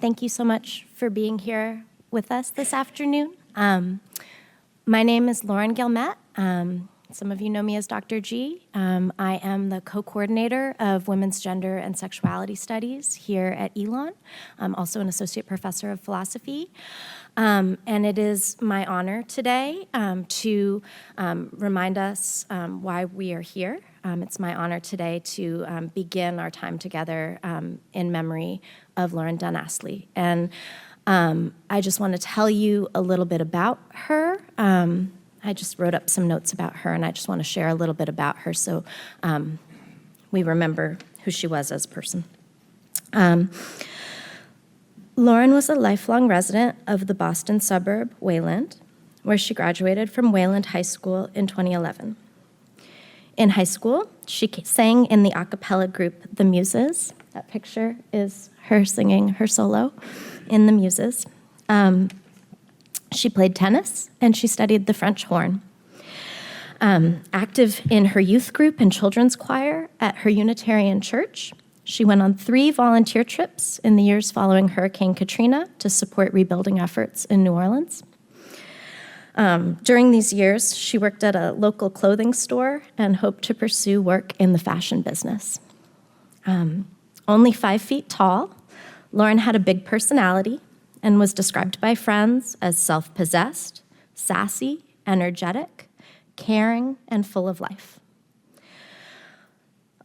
Thank you so much for being here with us this afternoon. My name is Lauren Guillemette. Some of you know me as Dr. G. I am the co-coordinator of Women's Gender and Sexuality Studies here at Elon. I'm also an associate professor of philosophy. And it is my honor today to remind us why we are here. It's my honor today to begin our time together in memory of Lauren Dunn Astley. And I just want to tell you a little bit about her. I just wrote up some notes about her, and I just want to share a little bit about her so we remember who she was as a person. Lauren was a lifelong resident of the Boston suburb, Wayland, where she graduated from Wayland High School in 2011. In high school, she sang in the a cappella group The Muses. That picture is her singing her solo in The Muses. She played tennis, and she studied the French horn. Active in her youth group and children's choir at her Unitarian church, she went on 3 volunteer trips in the years following Hurricane Katrina to support rebuilding efforts in New Orleans. During these years, she worked at a local clothing store and hoped to pursue work in the fashion business. Only 5 feet tall, Lauren had a big personality and was described by friends as self-possessed, sassy, energetic, caring, and full of life.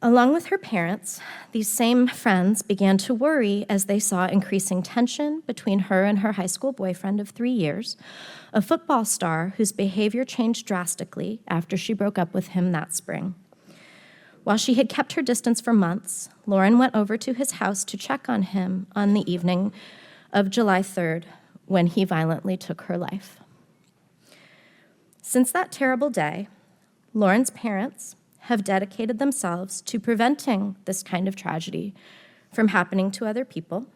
Along with her parents, these same friends began to worry as they saw increasing tension between her and her high school boyfriend of 3 years, a football star whose behavior changed drastically after she broke up with him that spring. While she had kept her distance for months, Lauren went over to his house to check on him on the evening of July 3rd, when he violently took her life. Since that terrible day, Lauren's parents have dedicated themselves to preventing this kind of tragedy from happening to other people,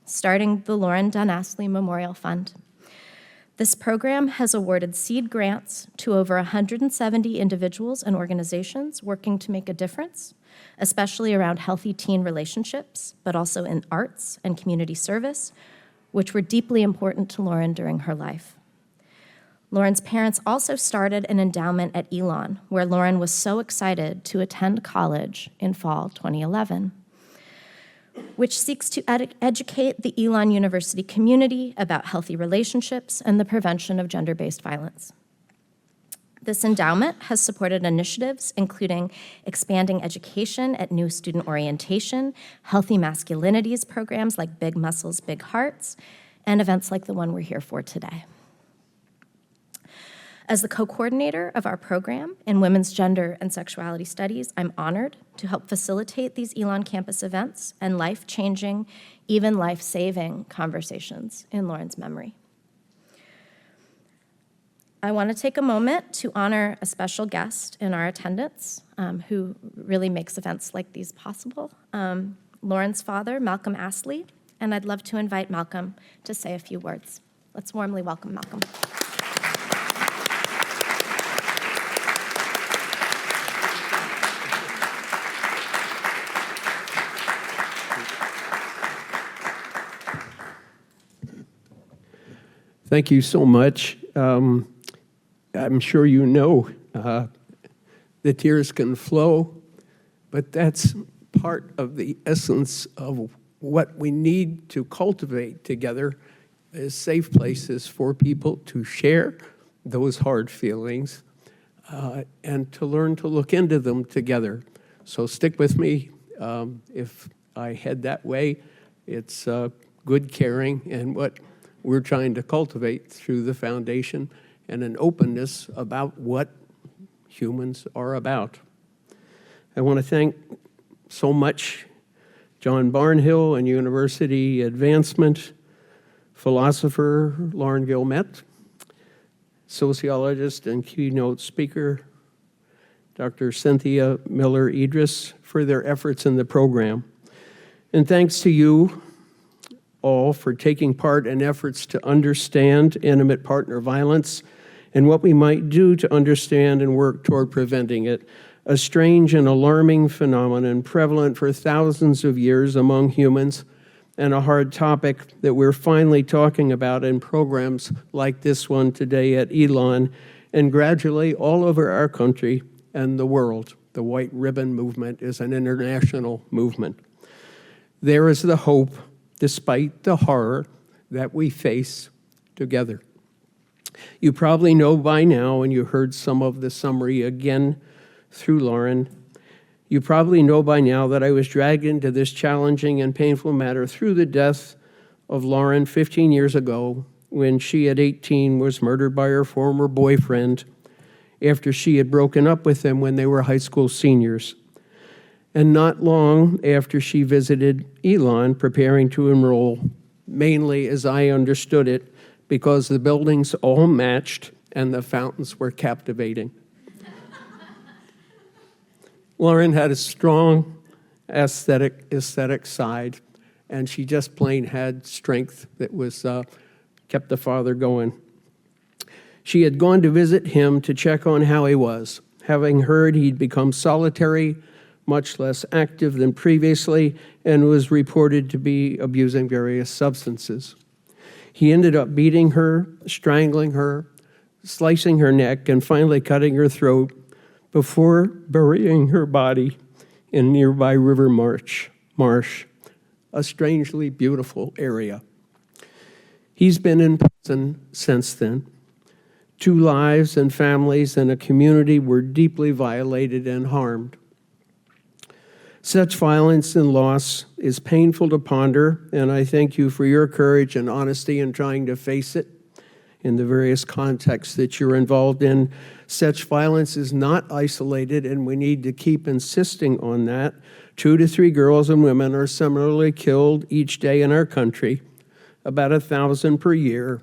starting the Lauren Dunn Astley Memorial Fund. This program has awarded seed grants to over 170 individuals and organizations working to make a difference, especially around healthy teen relationships, but also in arts and community service, which were deeply important to Lauren during her life. Lauren's parents also started an endowment at Elon, where Lauren was so excited to attend college in fall 2011, which seeks to educate the Elon University community about healthy relationships and the prevention of gender-based violence. This endowment has supported initiatives including expanding education at new student orientation, healthy masculinities programs like Big Muscles, Big Hearts, and events like the one we're here for today. As the co-coordinator of our program in Women's Gender and Sexuality Studies, I'm honored to help facilitate these Elon campus events and life-changing, even life-saving conversations in Lauren's memory. I want to take a moment to honor a special guest in our attendance who really makes events like these possible, Lauren's father, Malcolm Astley, and I'd love to invite Malcolm to say a few words. Let's warmly welcome Malcolm. Thank you so much. I'm sure you know the tears can flow, but that's part of the essence of what we need to cultivate together as safe places for people to share those hard feelings and to learn to look into them together. So stick with me. If I head that way, it's good caring and what we're trying to cultivate through the foundation and an openness about what humans are about. I want to thank so much John Barnhill and University Advancement, philosopher Lauren Guillemette, sociologist and keynote speaker Dr. Cynthia Miller-Idriss for their efforts in the program. And thanks to you all for taking part in efforts to understand intimate partner violence and what we might do to understand and work toward preventing it, a strange and alarming phenomenon prevalent for thousands of years among humans and a hard topic that we're finally talking about in programs like this one today at Elon and gradually all over our country and the world. The White Ribbon Movement is an international movement. There is the hope, despite the horror, that we face together. You probably know by now, and you heard some of the summary again through Lauren, you probably know by now that I was dragged into this challenging and painful matter through the death of Lauren 15 years ago when she, at 18, was murdered by her former boyfriend after she had broken up with him when they were high school seniors. And not long after she visited Elon, preparing to enroll, mainly as I understood it, because the buildings all matched and the fountains were captivating. Lauren had a strong aesthetic side, and she just plain had strength that was kept the father going. She had gone to visit him to check on how he was, having heard he'd become solitary, much less active than previously, and was reported to be abusing various substances. He ended up beating her, strangling her, slicing her neck, and finally cutting her throat before burying her body in nearby River Marsh, a strangely beautiful area. He's been in prison since then. 2 lives and families and a community were deeply violated and harmed. Such violence and loss is painful to ponder, and I thank you for your courage and honesty in trying to face it in the various contexts that you're involved in. Such violence is not isolated, and we need to keep insisting on that. 2 to 3 girls and women are similarly killed each day in our country, about 1,000 per year,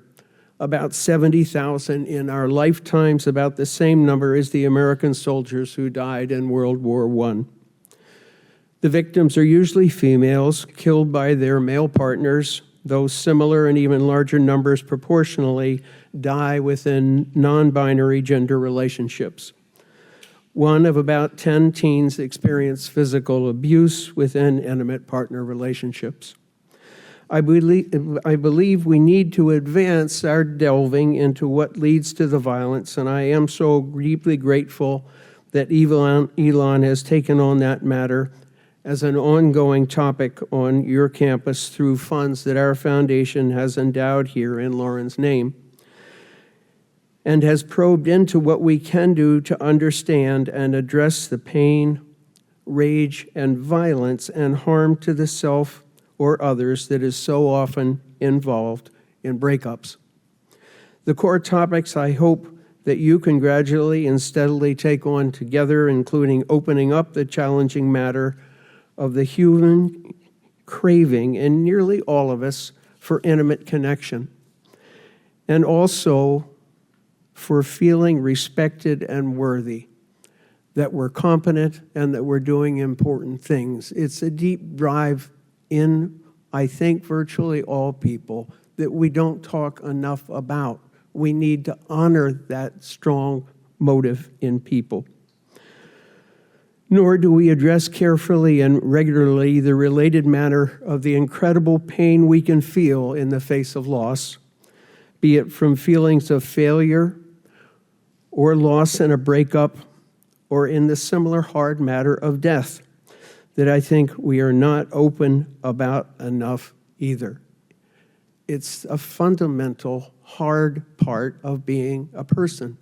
about 70,000 in our lifetimes, about the same number as the American soldiers who died in World War I. The victims are usually females killed by their male partners, though similar and even larger numbers proportionally die within non-binary gender relationships. 1 of about 10 teens experience physical abuse within intimate partner relationships. I believe we need to advance our delving into what leads to the violence, and I am so deeply grateful that Elon has taken on that matter as an ongoing topic on your campus through funds that our foundation has endowed here in Lauren's name, and has probed into what we can do to understand and address the pain, rage, and violence and harm to the self or others that is so often involved in breakups. The core topics I hope that you can gradually and steadily take on together, including opening up the challenging matter of the human craving in nearly all of us for intimate connection, and also for feeling respected and worthy, that we're competent and that we're doing important things. It's a deep drive in, I think, virtually all people that we don't talk enough about. We need to honor that strong motive in people. Nor do we address carefully and regularly the related matter of the incredible pain we can feel in the face of loss, be it from feelings of failure or loss in a breakup, or in the similar hard matter of death, that I think we are not open about enough either. It's a fundamental, hard part of being a person,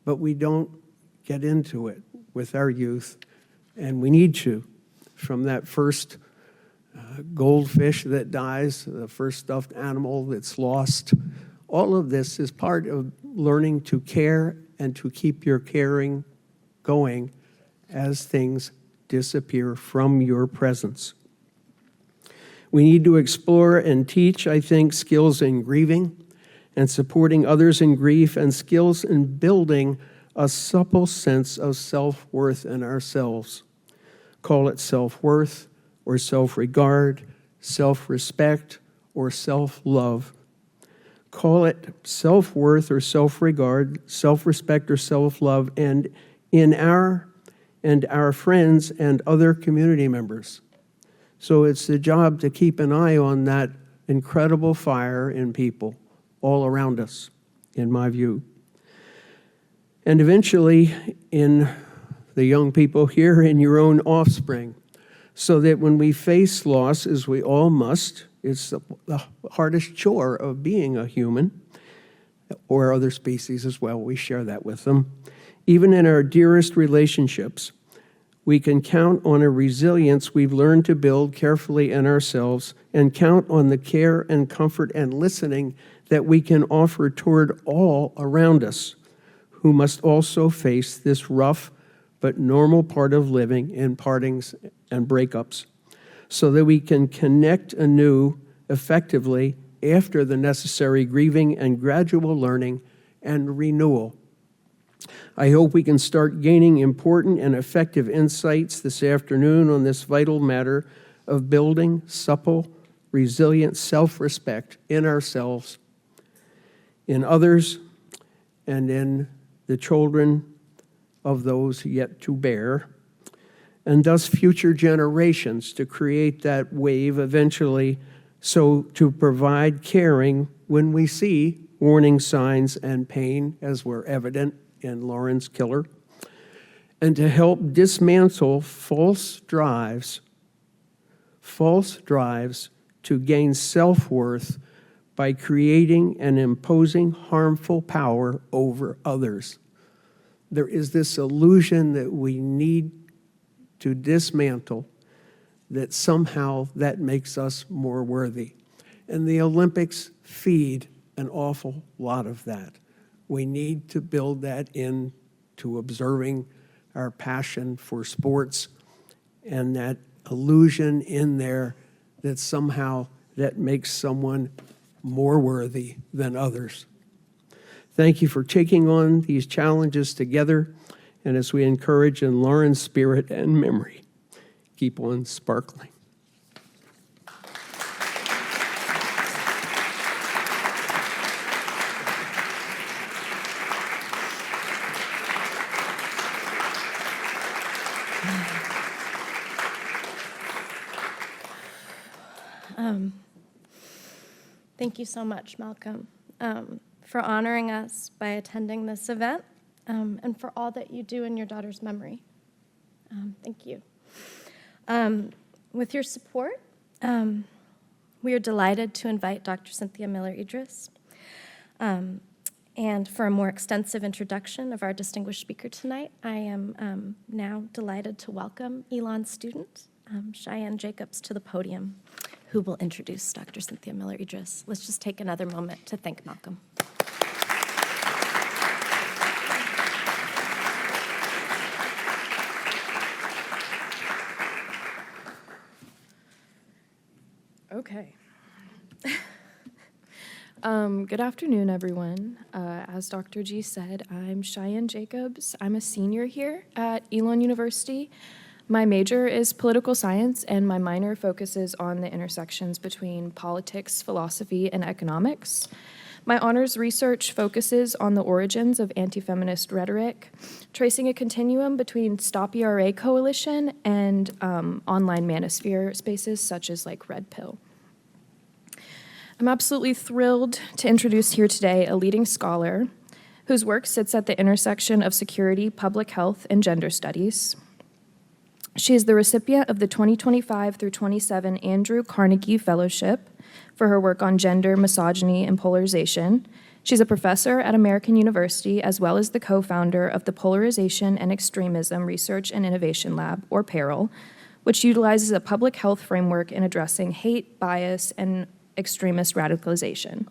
but we don't get into it with our youth, and we need to. From that first goldfish that dies, the first stuffed animal that's lost, all of this is part of learning to care and to keep your caring going as things disappear from your presence. We need to explore and teach, I think, skills in grieving and supporting others in grief, and skills in building a supple sense of self-worth in ourselves. Call it self-worth or self-regard, self-respect or self-love. Call it self-worth or self-regard, self-respect or self-love, and in our friends and other community members. So it's the job to keep an eye on that incredible fire in people all around us, in my view. And eventually in the young people here, in your own offspring, so that when we face loss, as we all must, it's the hardest chore of being a human, or other species as well. We share that with them. Even in our dearest relationships, we can count on a resilience we've learned to build carefully in ourselves, and count on the care and comfort and listening that we can offer toward all around us, who must also face this rough but normal part of living in partings and breakups, so that we can connect anew effectively after the necessary grieving and gradual learning and renewal. I hope we can start gaining important and effective insights this afternoon on this vital matter of building supple, resilient self-respect in ourselves, in others, and in the children of those yet to bear, and thus future generations, to create that wave eventually, so to provide caring when we see warning signs and pain, as were evident in Lauren's killer, and to help dismantle false drives to gain self-worth by creating and imposing harmful power over others. There is this illusion that we need to dismantle, that somehow that makes us more worthy. And the Olympics feed an awful lot of that. We need to build that into observing our passion for sports, and that illusion in there that somehow that makes someone more worthy than others. Thank you for taking on these challenges together, and as we encourage in Lauren's spirit and memory, keep on sparkling. Thank you so much, Malcolm, for honoring us by attending this event, and for all that you do in your daughter's memory. Thank you. With your support, we are delighted to invite Dr. Cynthia Miller-Idriss. And for a more extensive introduction of our distinguished speaker tonight, I am now delighted to welcome Elon's student, Cheyenne Jacobs, to the podium, who will introduce Dr. Cynthia Miller-Idriss. Let's just take another moment to thank Malcolm. Okay. Good afternoon, everyone. As Dr. G said, I'm Cheyenne Jacobs. I'm a senior here at Elon University. My major is political science, and my minor focuses on the intersections between politics, philosophy, and economics. My honors research focuses on the origins of anti-feminist rhetoric, tracing a continuum between Stop ERA Coalition and online manosphere spaces such as like Red Pill. I'm absolutely thrilled to introduce here today a leading scholar whose work sits at the intersection of security, public health, and gender studies. She is the recipient of the 2025 through 27 Andrew Carnegie Fellowship for her work on gender, misogyny, and polarization. She's a professor at American University, as well as the co-founder of the Polarization and Extremism Research and Innovation Lab, or PERIL, which utilizes a public health framework in addressing hate, bias, and extremist radicalization.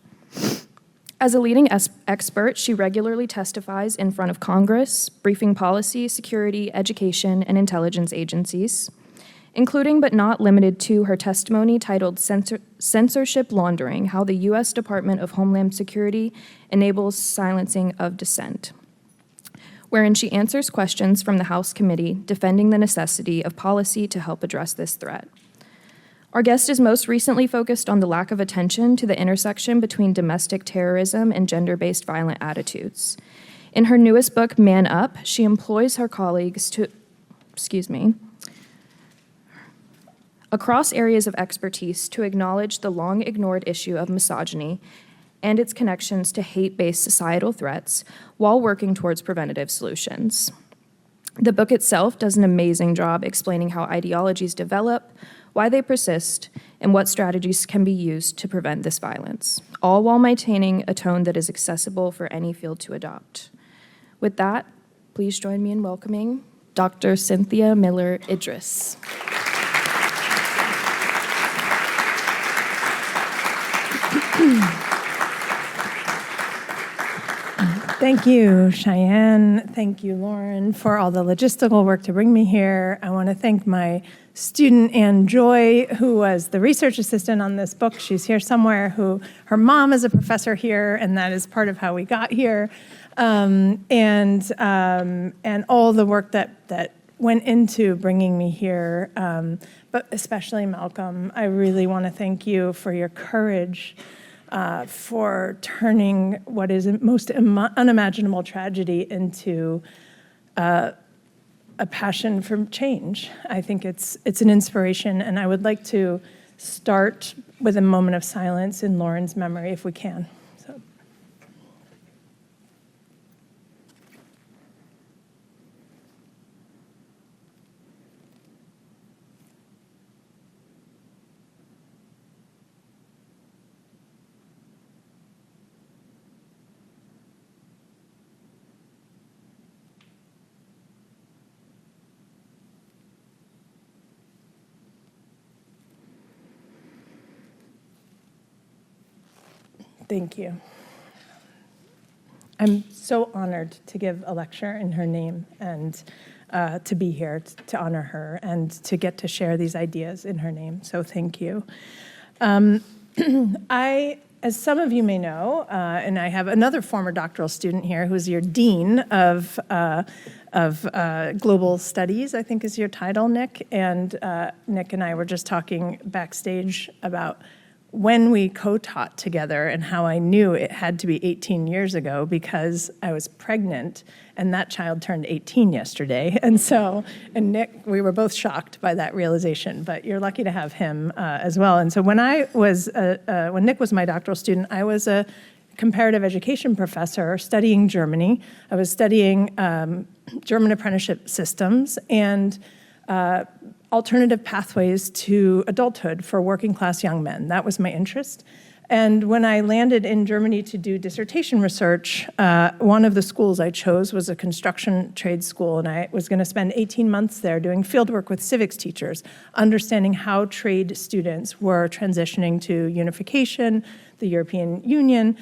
As a leading expert, she regularly testifies in front of Congress, briefing policy, security, education, and intelligence agencies, including but not limited to her testimony titled Censorship Laundering: How the U.S. Department of Homeland Security Enables Silencing of Dissent, wherein she answers questions from the House committee defending the necessity of policy to help address this threat. Our guest is most recently focused on the lack of attention to the intersection between domestic terrorism and gender-based violent attitudes. In her newest book, Man Up, she employs her colleagues to, across areas of expertise to acknowledge the long-ignored issue of misogyny and its connections to hate-based societal threats while working towards preventative solutions. The book itself does an amazing job explaining how ideologies develop, why they persist, and what strategies can be used to prevent this violence, all while maintaining a tone that is accessible for any field to adopt. With that, please join me in welcoming Dr. Cynthia Miller-Idriss. Thank you, Cheyenne. Thank you, Lauren, for all the logistical work to bring me here. I want to thank my student, Ann Joy, who was the research assistant on this book. She's here somewhere, her mom is a professor here, and that is part of how we got here. And all the work that went into bringing me here, but especially Malcolm. I really want to thank you for your courage, for turning what is most unimaginable tragedy into a passion for change. I think it's an inspiration, and I would like to start with a moment of silence in Lauren's memory, if we can. So. Thank you. I'm so honored to give a lecture in her name and to be here to honor her and to get to share these ideas in her name. So thank you. As some of you may know, and I have another former doctoral student here who's your dean of global studies, I think is your title, Nick. And Nick and I were just talking backstage about when we co-taught together and how I knew it had to be 18 years ago because I was pregnant and that child turned 18 yesterday. And Nick, we were both shocked by that realization, but you're lucky to have him as well. And so when Nick was my doctoral student, I was a comparative education professor studying Germany. I was studying German apprenticeship systems and alternative pathways to adulthood for working class young men. That was my interest. And when I landed in Germany to do dissertation research, one of the schools I chose was a construction trade school, and I was going to spend 18 months there doing fieldwork with civics teachers, understanding how trade students were transitioning to unification, the European Union.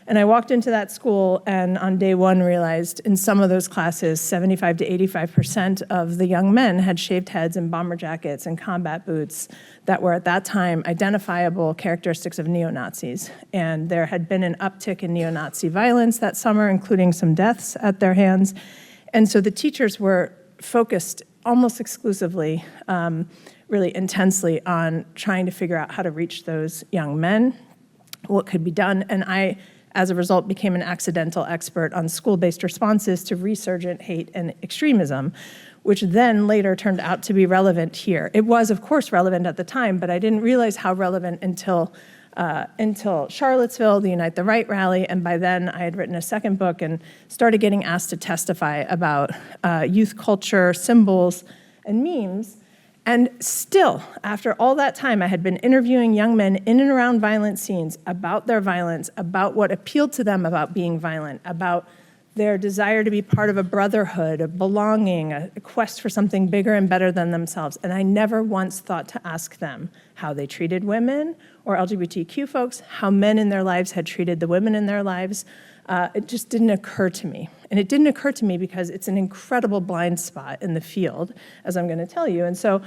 And I walked into that school and on day one realized in some of those classes, 75 to 85% of the young men had shaved heads and bomber jackets and combat boots that were at that time identifiable characteristics of neo-Nazis. And there had been an uptick in neo-Nazi violence that summer, including some deaths at their hands. And so the teachers were focused almost exclusively, really intensely on trying to figure out how to reach those young men, what could be done. And I, as a result, became an accidental expert on school-based responses to resurgent hate and extremism, which then later turned out to be relevant here. It was, of course, relevant at the time, but I didn't realize how relevant until Charlottesville, the Unite the Right rally, and by then I had written a second book and started getting asked to testify about youth culture, symbols, and memes. And still, after all that time, I had been interviewing young men in and around violent scenes about their violence, about what appealed to them about being violent, about their desire to be part of a brotherhood, of belonging, a quest for something bigger and better than themselves. And I never once thought to ask them how they treated women or LGBTQ folks, how men in their lives had treated the women in their lives. It just didn't occur to me. And it didn't occur to me because it's an incredible blind spot in the field, as I'm going to tell you. And so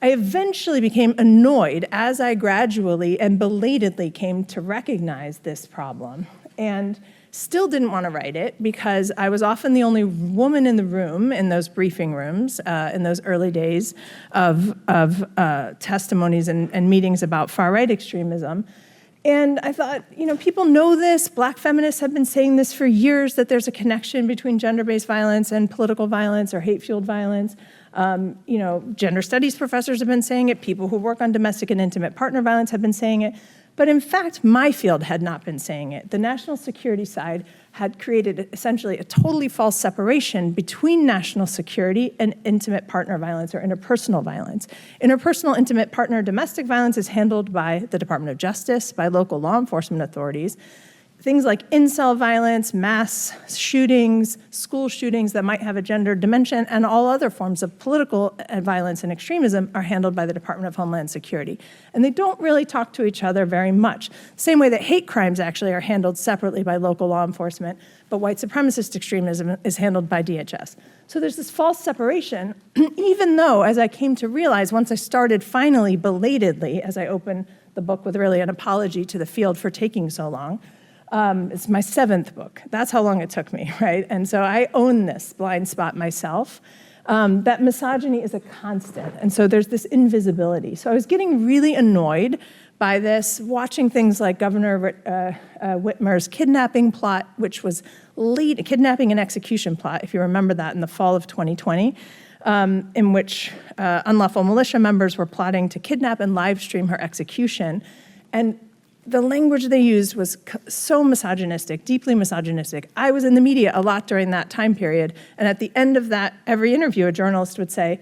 I eventually became annoyed as I gradually and belatedly came to recognize this problem, and still didn't want to write it because I was often the only woman in the room in those briefing rooms in those early days of testimonies and meetings about far-right extremism. And I thought, people know this. Black feminists have been saying this for years, that there's a connection between gender-based violence and political violence or hate-fueled violence. Gender studies professors have been saying it. People who work on domestic and intimate partner violence have been saying it. But in fact, my field had not been saying it. The national security side had created essentially a totally false separation between national security and intimate partner violence or interpersonal violence. Interpersonal, intimate partner, domestic violence is handled by the Department of Justice, by local law enforcement authorities. Things like incel violence, mass shootings, school shootings that might have a gender dimension, and all other forms of political violence and extremism are handled by the Department of Homeland Security. And they don't really talk to each other very much. Same way that hate crimes actually are handled separately by local law enforcement, but white supremacist extremism is handled by DHS. So there's this false separation, even though, as I came to realize, once I started finally, belatedly, as I opened the book with really an apology to the field for taking so long, it's my 7th book. That's how long it took me, right? And so I own this blind spot myself, that misogyny is a constant. And so there's this invisibility. So I was getting really annoyed by this, watching things like Governor Whitmer's kidnapping plot, which was kidnapping and execution plot, if you remember that, in the fall of 2020, in which unlawful militia members were plotting to kidnap and live stream her execution. And the language they used was so misogynistic, deeply misogynistic. I was in the media a lot during that time period, and at the end of that, every interview, a journalist would say,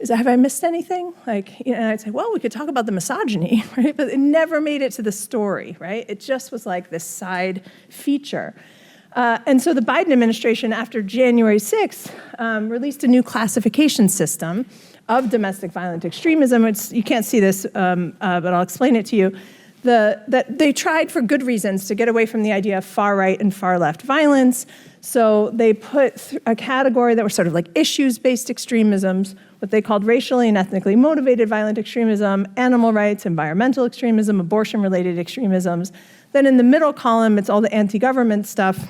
have I missed anything? And I'd say, well, we could talk about the misogyny, right? But it never made it to the story, right? It just was like this side feature. And so the Biden administration, after January 6th, released a new classification system of domestic violent extremism. You can't see this, but I'll explain it to you. That they tried for good reasons to get away from the idea of far right and far left violence. So they put a category that were sort of like issues-based extremisms, what they called racially and ethnically motivated violent extremism, animal rights, environmental extremism, abortion-related extremisms. Then in the middle column, it's all the anti-government stuff,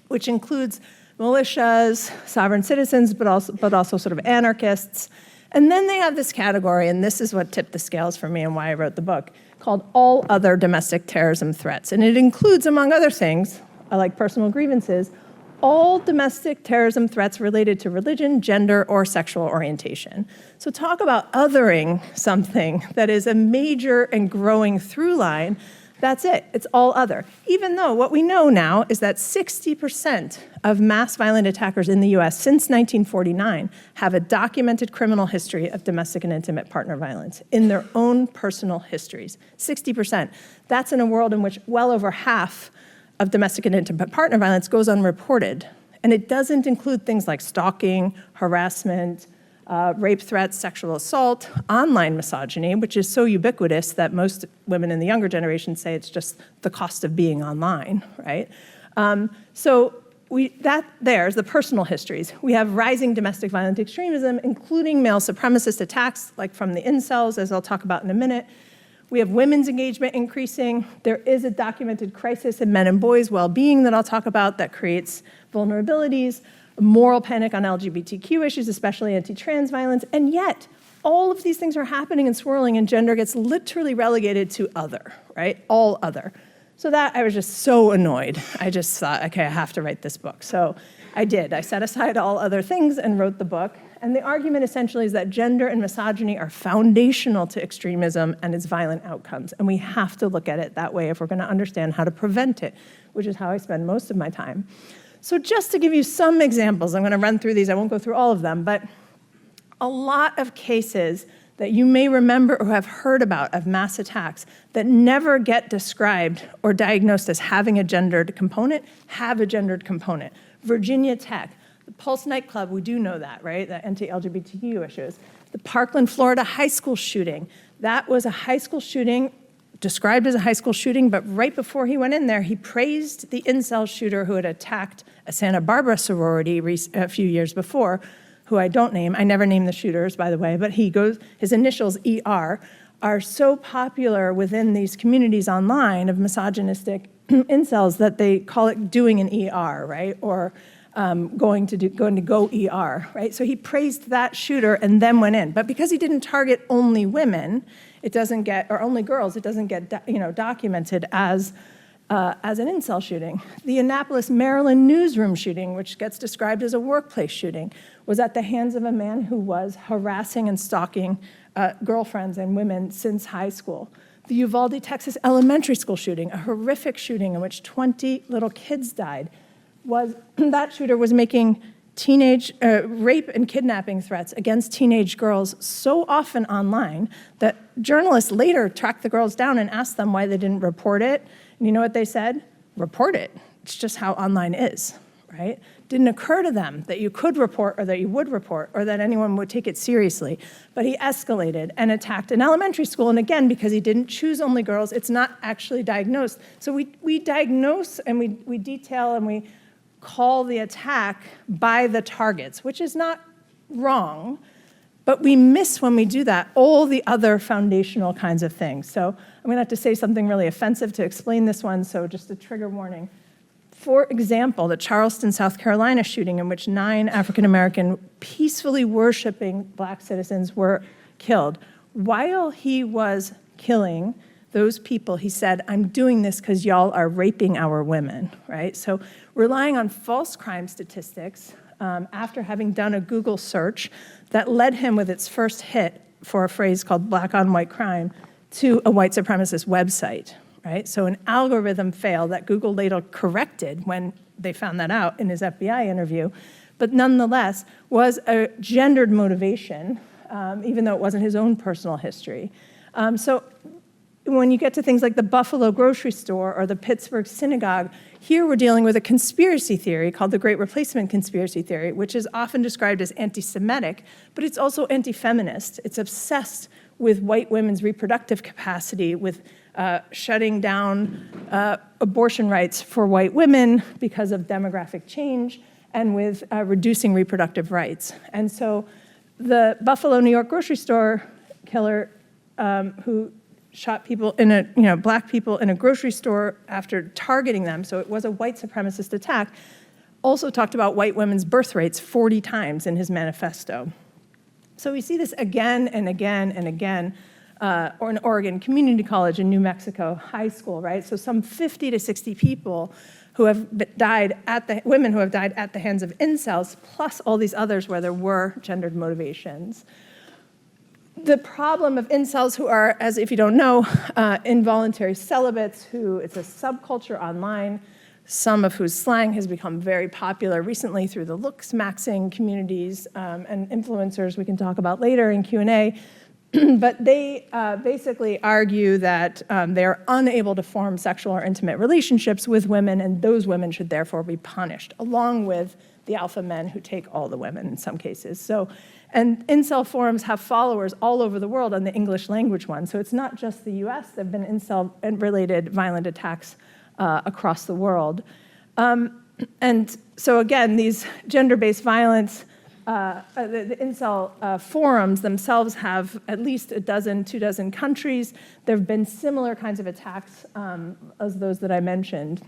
which includes militias, sovereign citizens, but also sort of anarchists. And then they have this category, and this is what tipped the scales for me and why I wrote the book, called all other domestic terrorism threats. And it includes, among other things, like personal grievances, all domestic terrorism threats related to religion, gender, or sexual orientation. So talk about othering something that is a major and growing through line. That's it. It's all other. Even though what we know now is that 60% of mass violent attackers in the US since 1949 have a documented criminal history of domestic and intimate partner violence in their own personal histories. 60%. That's in a world in which well over half of domestic and intimate partner violence goes unreported. And it doesn't include things like stalking, harassment, rape threats, sexual assault, online misogyny, which is so ubiquitous that most women in the younger generation say it's just the cost of being online, right? There's the personal histories. We have rising domestic violent extremism, including male supremacist attacks, like from the incels, as I'll talk about in a minute. We have women's engagement increasing. There is a documented crisis in men and boys' well-being that I'll talk about that creates vulnerabilities, moral panic on LGBTQ issues, especially anti-trans violence, and yet all of these things are happening and swirling, and gender gets literally relegated to other, right? All other. So that I was just so annoyed. I just thought, okay, I have to write this book. So I did. I set aside all other things and wrote the book. And the argument essentially is that gender and misogyny are foundational to extremism and its violent outcomes. And we have to look at it that way if we're going to understand how to prevent it, which is how I spend most of my time. So just to give you some examples, I'm going to run through these. I won't go through all of them, but a lot of cases that you may remember or have heard about of mass attacks that never get described or diagnosed as having a gendered component have a gendered component. Virginia Tech, the Pulse nightclub, we do know that, right? The anti-LGBTQ issues. The Parkland, Florida high school shooting. That was a high school shooting, described as a high school shooting, but right before he went in there, he praised the incel shooter who had attacked a Santa Barbara sorority a few years before, who I don't name. I never name the shooters, by the way, but his initials, ER, are so popular within these communities online of misogynistic incels that they call it doing an ER, right? Or going to go ER, right? So he praised that shooter and then went in. But because he didn't target only women, it doesn't get, or only girls, it doesn't get documented as as an incel shooting. The Annapolis, Maryland newsroom shooting, which gets described as a workplace shooting, was at the hands of a man who was harassing and stalking girlfriends and women since high school. The Uvalde, Texas elementary school shooting, a horrific shooting in which 20 little kids died, that shooter was making teenage rape and kidnapping threats against teenage girls so often online that journalists later tracked the girls down and asked them why they didn't report it. And you know what they said? Report it. It's just how online is, right? Didn't occur to them that you could report or that you would report or that anyone would take it seriously. But he escalated and attacked an elementary school. And again, because he didn't choose only girls, it's not actually diagnosed. So we diagnose and we detail and we call the attack by the targets, which is not wrong, but we miss when we do that all the other foundational kinds of things. So I'm going to have to say something really offensive to explain this one, so just a trigger warning. For example, the Charleston, South Carolina shooting in which 9 African-American peacefully worshiping Black citizens were killed. While he was killing those people, he said, I'm doing this because y'all are raping our women, right? So relying on false crime statistics after having done a Google search that led him with its first hit for a phrase called black on white crime to a white supremacist website, right? So an algorithm failed that Google later corrected when they found that out in his FBI interview, but nonetheless was a gendered motivation, even though it wasn't his own personal history. So when you get to things like the Buffalo grocery store or the Pittsburgh synagogue, here we're dealing with a conspiracy theory called the Great Replacement Conspiracy Theory, which is often described as anti-Semitic, but it's also anti-feminist. It's obsessed with white women's reproductive capacity, with shutting down abortion rights for white women because of demographic change, and with reducing reproductive rights. And so the Buffalo, New York grocery store killer who shot people black people in a grocery store after targeting them, so it was a white supremacist attack, also talked about white women's birth rates 40 times in his manifesto. So we see this again and again and again, or in Oregon Community College, in New Mexico high school, right? So some 50 to 60 people who have died women who have died at the hands of incels, plus all these others where there were gendered motivations. The problem of incels who are, as if you don't know, involuntary celibates, who it's a subculture online, some of whose slang has become very popular recently through the looks-maxing communities and influencers we can talk about later in Q&A. But they basically argue that they are unable to form sexual or intimate relationships with women, and those women should therefore be punished, along with the alpha men who take all the women in some cases. So, and incel forums have followers all over the world on the English language one. So it's not just the US, there have been incel-related violent attacks across the world. And so again, these gender-based violence, the incel forums themselves have at least 2 dozen countries. There have been similar kinds of attacks as those that I mentioned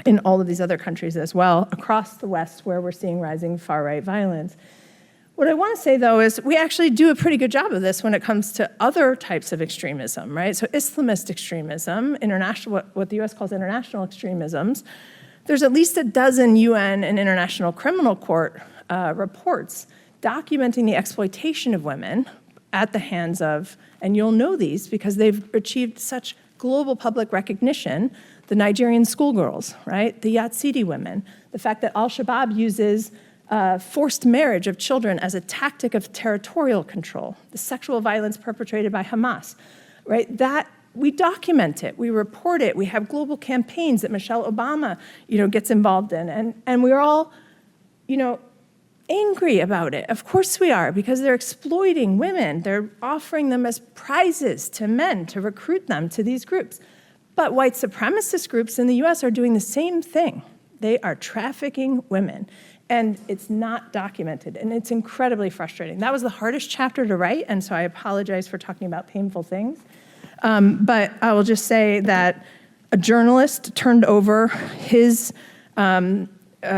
in all of these other countries as well, across the West, where we're seeing rising far-right violence. What I want to say, though, is we actually do a pretty good job of this when it comes to other types of extremism, right? So Islamist extremism, international, what the US calls international extremisms, there's at least 12 UN and International Criminal Court reports documenting the exploitation of women at the hands of, and you'll know these because they've achieved such global public recognition, the Nigerian schoolgirls, right? The Yazidi women, the fact that al-Shabaab uses forced marriage of children as a tactic of territorial control, the sexual violence perpetrated by Hamas, right? That we document it, we report it, we have global campaigns that Michelle Obama, gets involved in, and we're all, angry about it. Of course we are, because they're exploiting women. They're offering them as prizes to men to recruit them to these groups. But white supremacist groups in the US are doing the same thing. They are trafficking women. And it's not documented, and it's incredibly frustrating. That was the hardest chapter to write, and so I apologize for talking about painful things. But I will just say that a journalist turned over his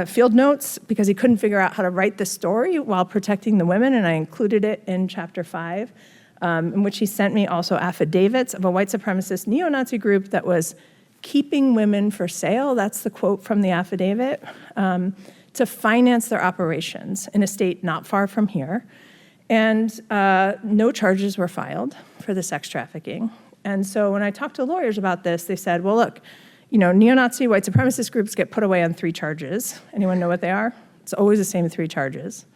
field notes because he couldn't figure out how to write the story while protecting the women, and I included it in chapter 5, in which he sent me also affidavits of a white supremacist neo-Nazi group that was keeping women for sale, that's the quote from the affidavit, to finance their operations in a state not far from here. And no charges were filed for the sex trafficking. And so when I talked to lawyers about this, they said, well, look, neo-Nazi white supremacist groups get put away on 3 charges. Anyone know what they are? It's always the same 3 charges.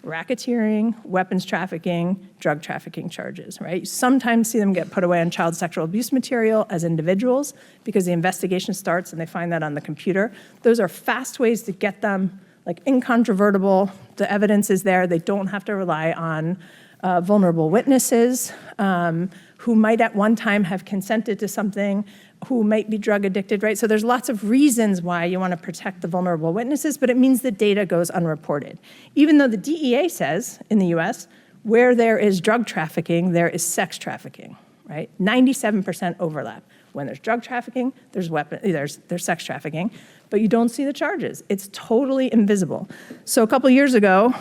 Racketeering, weapons trafficking, drug trafficking charges, right? You sometimes see them get put away on child sexual abuse material as individuals because the investigation starts and they find that on the computer. Those are fast ways to get them, like, incontrovertible. The evidence is there. They don't have to rely on vulnerable witnesses who might at one time have consented to something, who might be drug addicted, right? So there's lots of reasons why you want to protect the vulnerable witnesses, but it means the data goes unreported. Even though the DEA says in the US, where there is drug trafficking, there is sex trafficking, right? 97% overlap. When there's drug trafficking, there's sex trafficking, but you don't see the charges. It's totally invisible. So a couple years ago,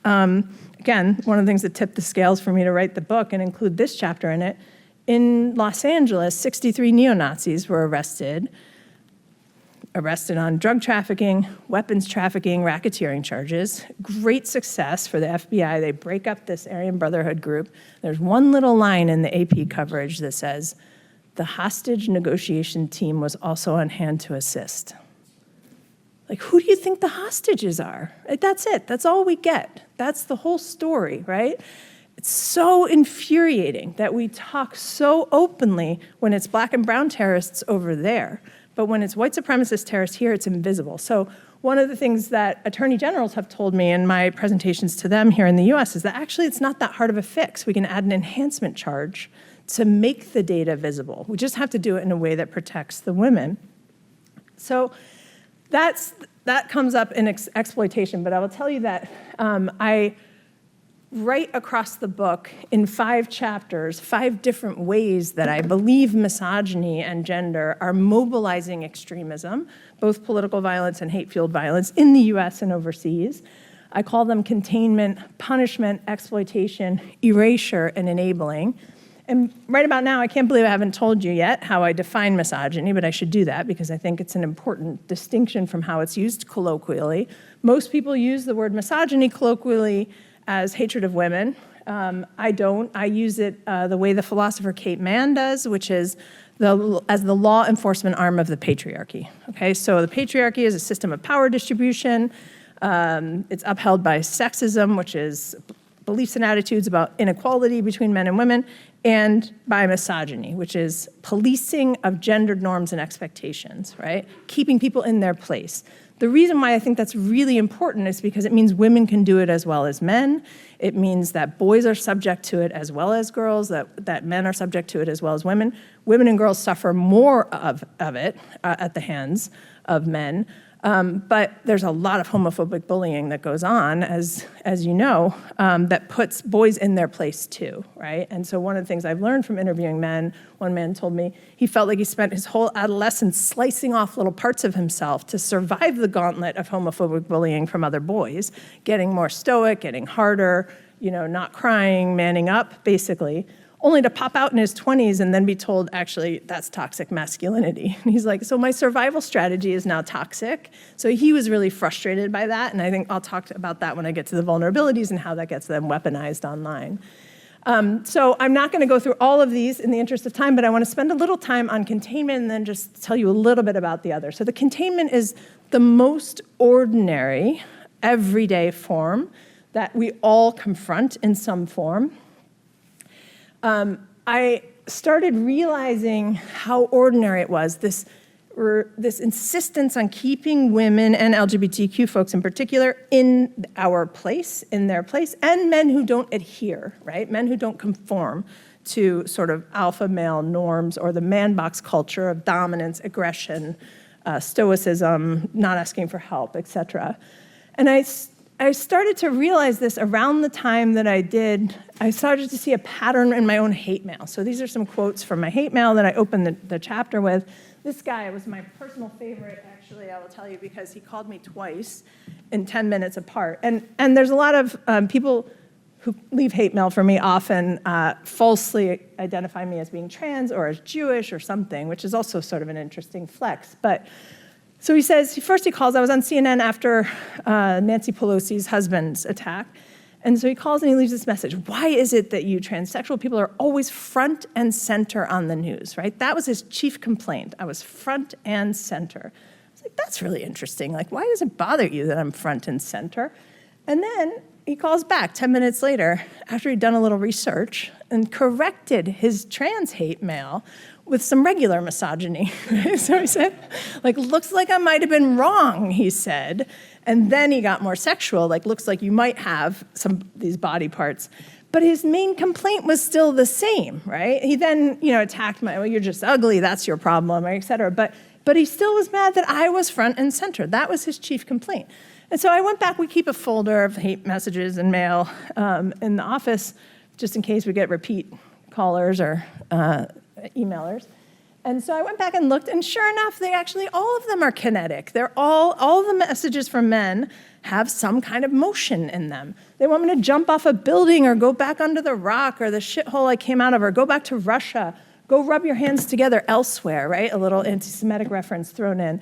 again, one of the things that tipped the scales for me to write the book and include this chapter in it, in Los Angeles, 63 neo-Nazis were arrested on drug trafficking, weapons trafficking, racketeering charges. Great success for the FBI. They break up this Aryan Brotherhood group. There's one little line in the AP coverage that says, the hostage negotiation team was also on hand to assist. Like, who do you think the hostages are? That's it. That's all we get. That's the whole story, right? It's so infuriating that we talk so openly when it's black and brown terrorists over there, but when it's white supremacist terrorists here, it's invisible. So one of the things that attorney generals have told me in my presentations to them here in the US is that actually it's not that hard of a fix. We can add an enhancement charge to make the data visible. We just have to do it in a way that protects the women. So that comes up in exploitation, but I will tell you that I write across the book in 5 chapters, 5 different ways that I believe misogyny and gender are mobilizing extremism, both political violence and hate-fueled violence in the US and overseas. I call them containment, punishment, exploitation, erasure, and enabling. And right about now, I can't believe I haven't told you yet how I define misogyny, but I should do that because I think it's an important distinction from how it's used colloquially. Most people use the word misogyny colloquially as hatred of women. I don't. I use it the way the philosopher Kate Mann does, which is as the law enforcement arm of the patriarchy. Okay, so the patriarchy is a system of power distribution. It's upheld by sexism, which is beliefs and attitudes about inequality between men and women, and by misogyny, which is policing of gendered norms and expectations, right? Keeping people in their place. The reason why I think that's really important is because it means women can do it as well as men. It means that boys are subject to it as well as girls, that men are subject to it as well as women. Women and girls suffer more of it at the hands of men. But there's a lot of homophobic bullying that goes on, as you know, that puts boys in their place too, right? And so one of the things I've learned from interviewing men, one man told me he felt like he spent his whole adolescence slicing off little parts of himself to survive the gauntlet of homophobic bullying from other boys, getting more stoic, getting harder, not crying, manning up, basically, only to pop out in his 20s and then be told, actually, that's toxic masculinity. And he's like, so my survival strategy is now toxic. So he was really frustrated by that, and I think I'll talk about that when I get to the vulnerabilities and how that gets them weaponized online. So I'm not gonna go through all of these in the interest of time, but I wanna spend a little time on containment and then just tell you a little bit about the other. So the containment is the most ordinary, everyday form that we all confront in some form. I started realizing how ordinary it was, this insistence on keeping women and LGBTQ folks in particular in our place, in their place, and men who don't adhere, right? Men who don't conform to sort of alpha male norms or the man box culture of dominance, aggression, stoicism, not asking for help, et cetera. And I started to realize this around the time that I started to see a pattern in my own hate mail. So these are some quotes from my hate mail that I opened the chapter with. This guy was my personal favorite, actually, I will tell you, because he called me twice in 10 minutes apart. And there's a lot of people who leave hate mail for me often falsely identify me as being trans or as Jewish or something, which is also sort of an interesting flex. But so he says, first he calls, I was on CNN after Nancy Pelosi's husband's attack. And so he calls and he leaves this message. Why is it that you transsexual people are always front and center on the news, right? That was his chief complaint. I was front and center. I was like, that's really interesting. Like, why does it bother you that I'm front and center? And then he calls back 10 minutes later after he'd done a little research and corrected his trans hate mail with some regular misogyny. So he said, like, looks like I might have been wrong, he said. And then he got more sexual, like, looks like you might have these body parts. But his main complaint was still the same, right? He then, attacked well, you're just ugly, that's your problem, et cetera. But he still was mad that I was front and center. That was his chief complaint. And so I went back, we keep a folder of hate messages and mail in the office, just in case we get repeat callers or emailers. And so I went back and looked, and sure enough, all of them are kinetic. They're all the messages from men have some kind of motion in them. They want me to jump off a building or go back under the rock or the shithole I came out of or go back to Russia. Go rub your hands together elsewhere, right? A little anti-Semitic reference thrown in.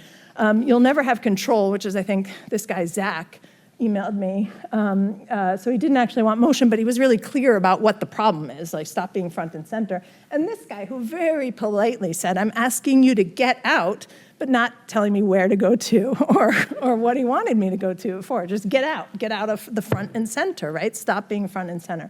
You'll never have control, which is, I think, this guy, Zach, emailed me. So he didn't actually want motion, but he was really clear about what the problem is, like stop being front and center. And this guy who very politely said, I'm asking you to get out, but not telling me where to go to or what he wanted me to go to for. Just get out of the front and center, right? Stop being front and center.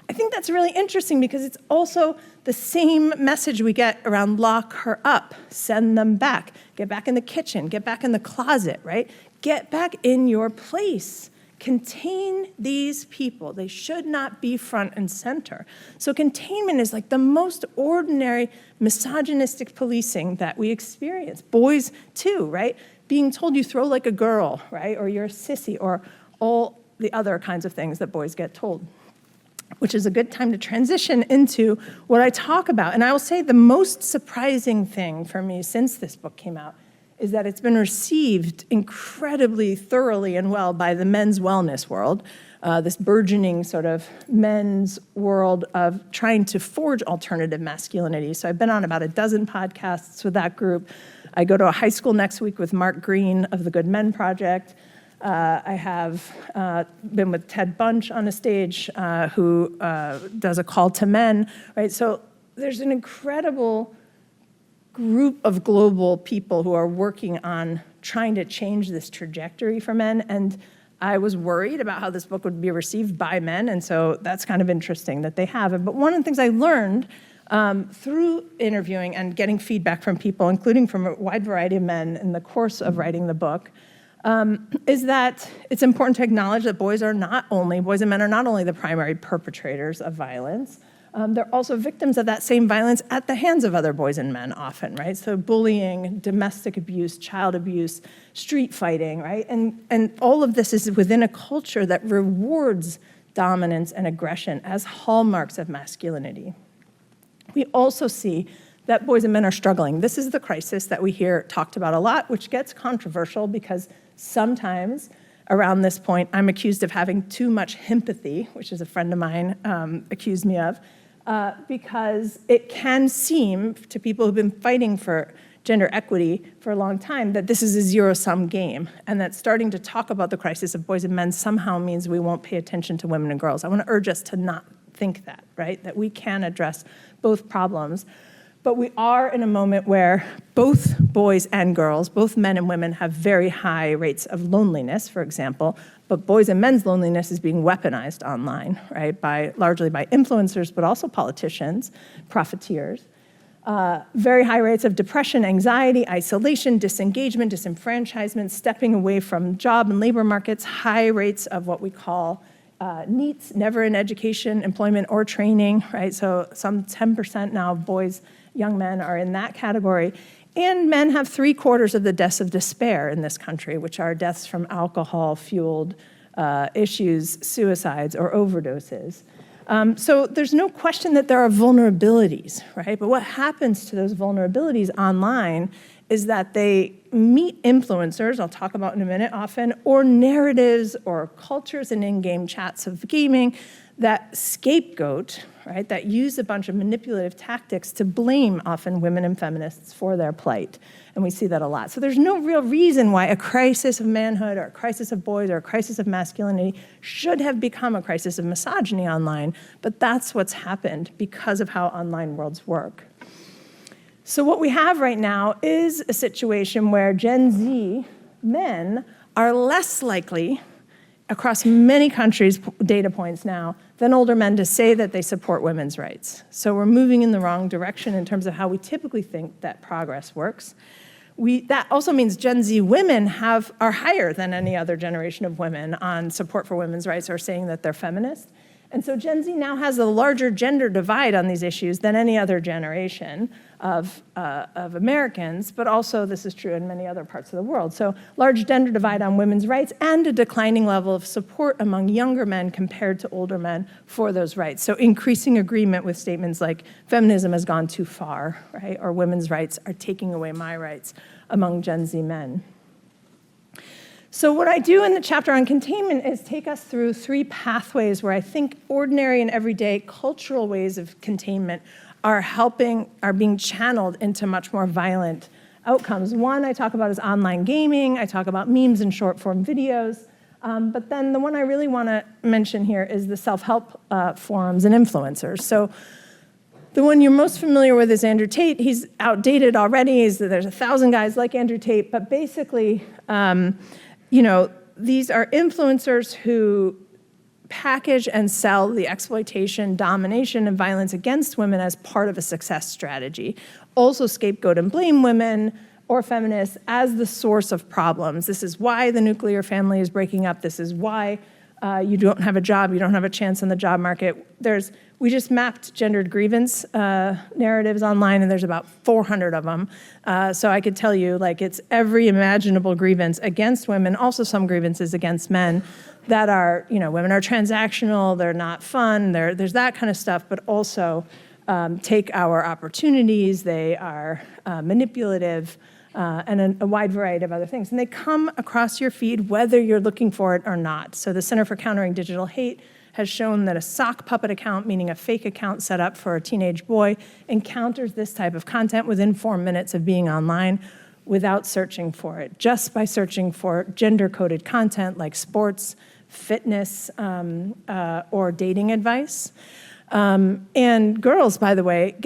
I think that's really interesting because it's also the same message we get around lock her up, send them back, get back in the kitchen, get back in the closet, right? Get back in your place. Contain these people. They should not be front and center. So containment is like the most ordinary misogynistic policing that we experience. Boys too, right? Being told you throw like a girl, right? Or you're a sissy, or all the other kinds of things that boys get told, which is a good time to transition into what I talk about. And I will say the most surprising thing for me since this book came out is that it's been received incredibly thoroughly and well by the men's wellness world, this burgeoning sort of men's world of trying to forge alternative masculinity. So I've been on about a dozen podcasts with that group. I go to a high school next week with Mark Green of the Good Men Project. I have been with Ted Bunch on a stage who does a call to men, right? So there's an incredible group of global people who are working on trying to change this trajectory for men. And I was worried about how this book would be received by men, and so that's kind of interesting that they have it. But one of the things I learned through interviewing and getting feedback from people, including from a wide variety of men in the course of writing the book, is that it's important to acknowledge that boys and men are not only the primary perpetrators of violence, they're also victims of that same violence at the hands of other boys and men often, right? So bullying, domestic abuse, child abuse, street fighting, right? And all of this is within a culture that rewards dominance and aggression as hallmarks of masculinity. We also see that boys and men are struggling. This is the crisis that we hear talked about a lot, which gets controversial because sometimes around this point, I'm accused of having too much sympathy, which is a friend of mine accused me of, because it can seem to people who've been fighting for gender equity for a long time that this is a zero-sum game, and that starting to talk about the crisis of boys and men somehow means we won't pay attention to women and girls. I want to urge us to not think that, right? That we can address both problems. But we are in a moment where both boys and girls, both men and women, have very high rates of loneliness, for example, but boys and men's loneliness is being weaponized online, right, largely by influencers, but also politicians, profiteers. Very high rates of depression, anxiety, isolation, disengagement, disenfranchisement, stepping away from job and labor markets, high rates of what we call NEETs, never in education, employment, or training, right? So some 10% now of boys, young men are in that category. And men have 3/4 of the deaths of despair in this country, which are deaths from alcohol-fueled issues, suicides, or overdoses. So there's no question that there are vulnerabilities, right? But what happens to those vulnerabilities online is that they meet influencers, I'll talk about in a minute often, or narratives or cultures and in-game chats of gaming that scapegoat, right, that use a bunch of manipulative tactics to blame often women and feminists for their plight. And we see that a lot. So there's no real reason why a crisis of manhood or a crisis of boys or a crisis of masculinity should have become a crisis of misogyny online, but that's what's happened because of how online worlds work. So what we have right now is a situation where Gen Z men are less likely, across many countries' data points now, than older men to say that they support women's rights. So we're moving in the wrong direction in terms of how we typically think that progress works. That also means Gen Z women are higher than any other generation of women on support for women's rights or saying that they're feminist. And so Gen Z now has a larger gender divide on these issues than any other generation of Americans, but also this is true in many other parts of the world. So large gender divide on women's rights and a declining level of support among younger men compared to older men for those rights. So increasing agreement with statements like feminism has gone too far, right? Or women's rights are taking away my rights among Gen Z men. So what I do in the chapter on containment is take us through 3 pathways where I think ordinary and everyday cultural ways of containment are being channeled into much more violent outcomes. One I talk about is online gaming. I talk about memes and short form videos. But then the one I really want to mention here is the self-help forums and influencers. So the one you're most familiar with is Andrew Tate. He's outdated already. There's 1,000 guys like Andrew Tate, but basically, these are influencers who package and sell the exploitation, domination, and violence against women as part of a success strategy. Also scapegoat and blame women or feminists as the source of problems. This is why the nuclear family is breaking up. This is why you don't have a job, you don't have a chance in the job market. We just mapped gendered grievance narratives online, and there's about 400 of them. So I could tell you, it's every imaginable grievance against women, also some grievances against men that are, women are transactional, they're not fun, there's that kind of stuff, but also take our opportunities, they are manipulative, and a wide variety of other things. And they come across your feed whether you're looking for it or not. So the Center for Countering Digital Hate has shown that a sock puppet account, meaning a fake account set up for a teenage boy, encounters this type of content within 4 minutes of being online without searching for it, just by searching for gender-coded content like sports, fitness, or dating advice. And girls, by the way,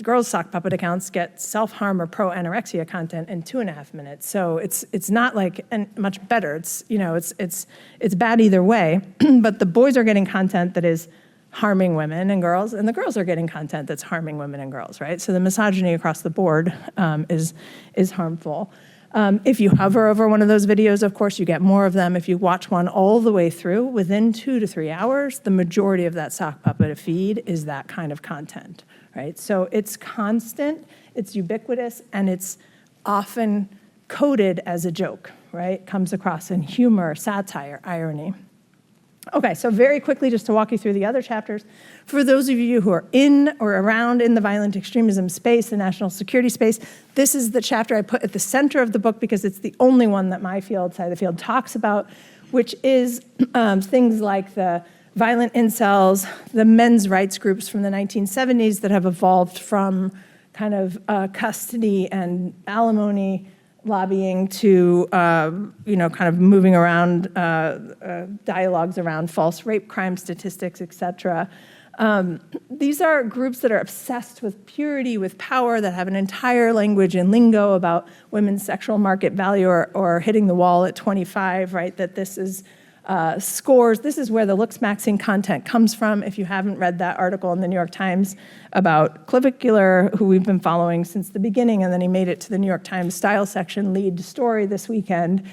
girls' sock puppet accounts get self-harm or pro-anorexia content in 2.5 minutes. So it's not much better. It's bad either way. But the boys are getting content that is harming women and girls, and the girls are getting content that's harming women and girls, right? So the misogyny across the board is harmful. If you hover over one of those videos, of course, you get more of them. If you watch one all the way through, within 2 to 3 hours, the majority of that sock puppet feed is that kind of content, right? So it's constant, it's ubiquitous, and it's often coded as a joke, right? Comes across in humor, satire, irony. Okay, so very quickly, just to walk you through the other chapters, for those of you who are in or around in the violent extremism space, the national security space, this is the chapter I put at the center of the book because it's the only one that my field, side of the field, talks about, which is things like the violent incels, the men's rights groups from the 1970s that have evolved from kind of custody and alimony lobbying to, kind of moving around dialogues around false rape crime statistics, et cetera. These are groups that are obsessed with purity, with power, that have an entire language and lingo about women's sexual market value or hitting the wall at 25, right? That this is scores. This is where the looks-maxing content comes from. If you haven't read that article in the New York Times about Clavicular, who we've been following since the beginning, and then he made it to the New York Times style section lead story this weekend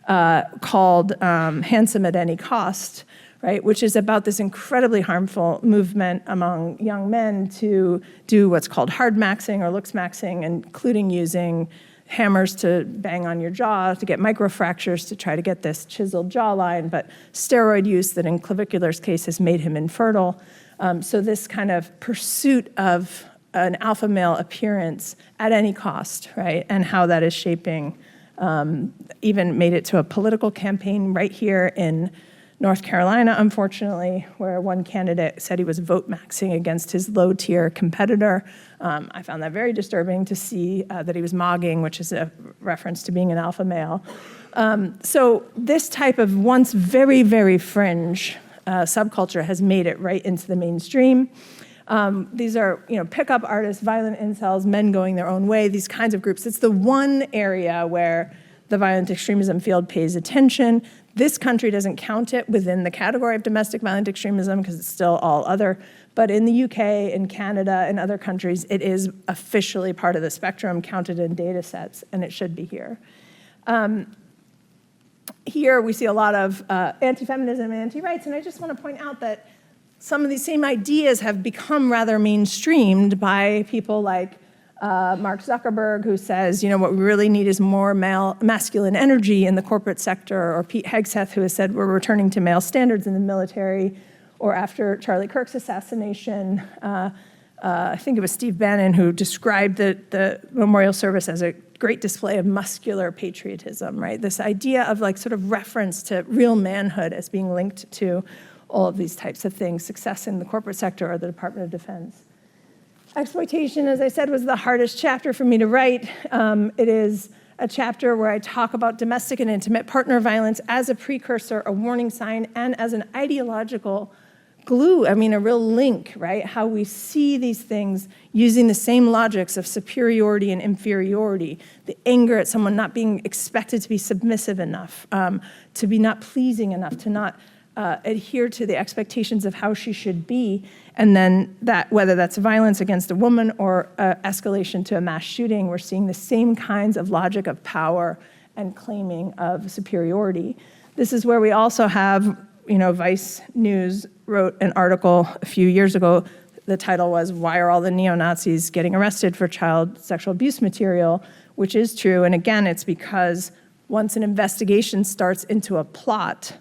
called Handsome at Any Cost, right, which is about this incredibly harmful movement among young men to do what's called hard maxing or looks maxing, including using hammers to bang on your jaw, to get microfractures, to try to get this chiseled jawline, but steroid use that in Clavicular's case has made him infertile. So this kind of pursuit of an alpha male appearance at any cost, right, and how that is shaping, even made it to a political campaign right here in North Carolina, unfortunately, where one candidate said he was vote maxing against his low-tier competitor. I found that very disturbing to see that he was mogging, which is a reference to being an alpha male. So this type of once very, very fringe subculture has made it right into the mainstream. These are, pickup artists, violent incels, men going their own way, these kinds of groups. It's the one area where the violent extremism field pays attention. This country doesn't count it within the category of domestic violent extremism because it's still all other. But in the UK, in Canada, and other countries, it is officially part of the spectrum, counted in data sets, and it should be here. Here we see a lot of anti-feminism and anti-rights, and I just want to point out that some of these same ideas have become rather mainstreamed by people like Mark Zuckerberg, who says, what we really need is more masculine energy in the corporate sector, or Pete Hegseth, who has said we're returning to male standards in the military, or after Charlie Kirk's assassination, I think it was Steve Bannon who described the memorial service as a great display of muscular patriotism, right? This idea of sort of reference to real manhood as being linked to all of these types of things, success in the corporate sector or the Department of Defense. Exploitation, as I said, was the hardest chapter for me to write. It is a chapter where I talk about domestic and intimate partner violence as a precursor, a warning sign, and as an ideological glue, a real link, right? How we see these things using the same logics of superiority and inferiority, the anger at someone not being expected to be submissive enough, to be not pleasing enough, to not adhere to the expectations of how she should be, and then that, whether that's violence against a woman or escalation to a mass shooting, we're seeing the same kinds of logic of power and claiming of superiority. This is where we also have, Vice News wrote an article a few years ago. The title was, "Why are all the neo-Nazis getting arrested for child sexual abuse material?" Which is true, and again, it's because once an investigation starts into a plot,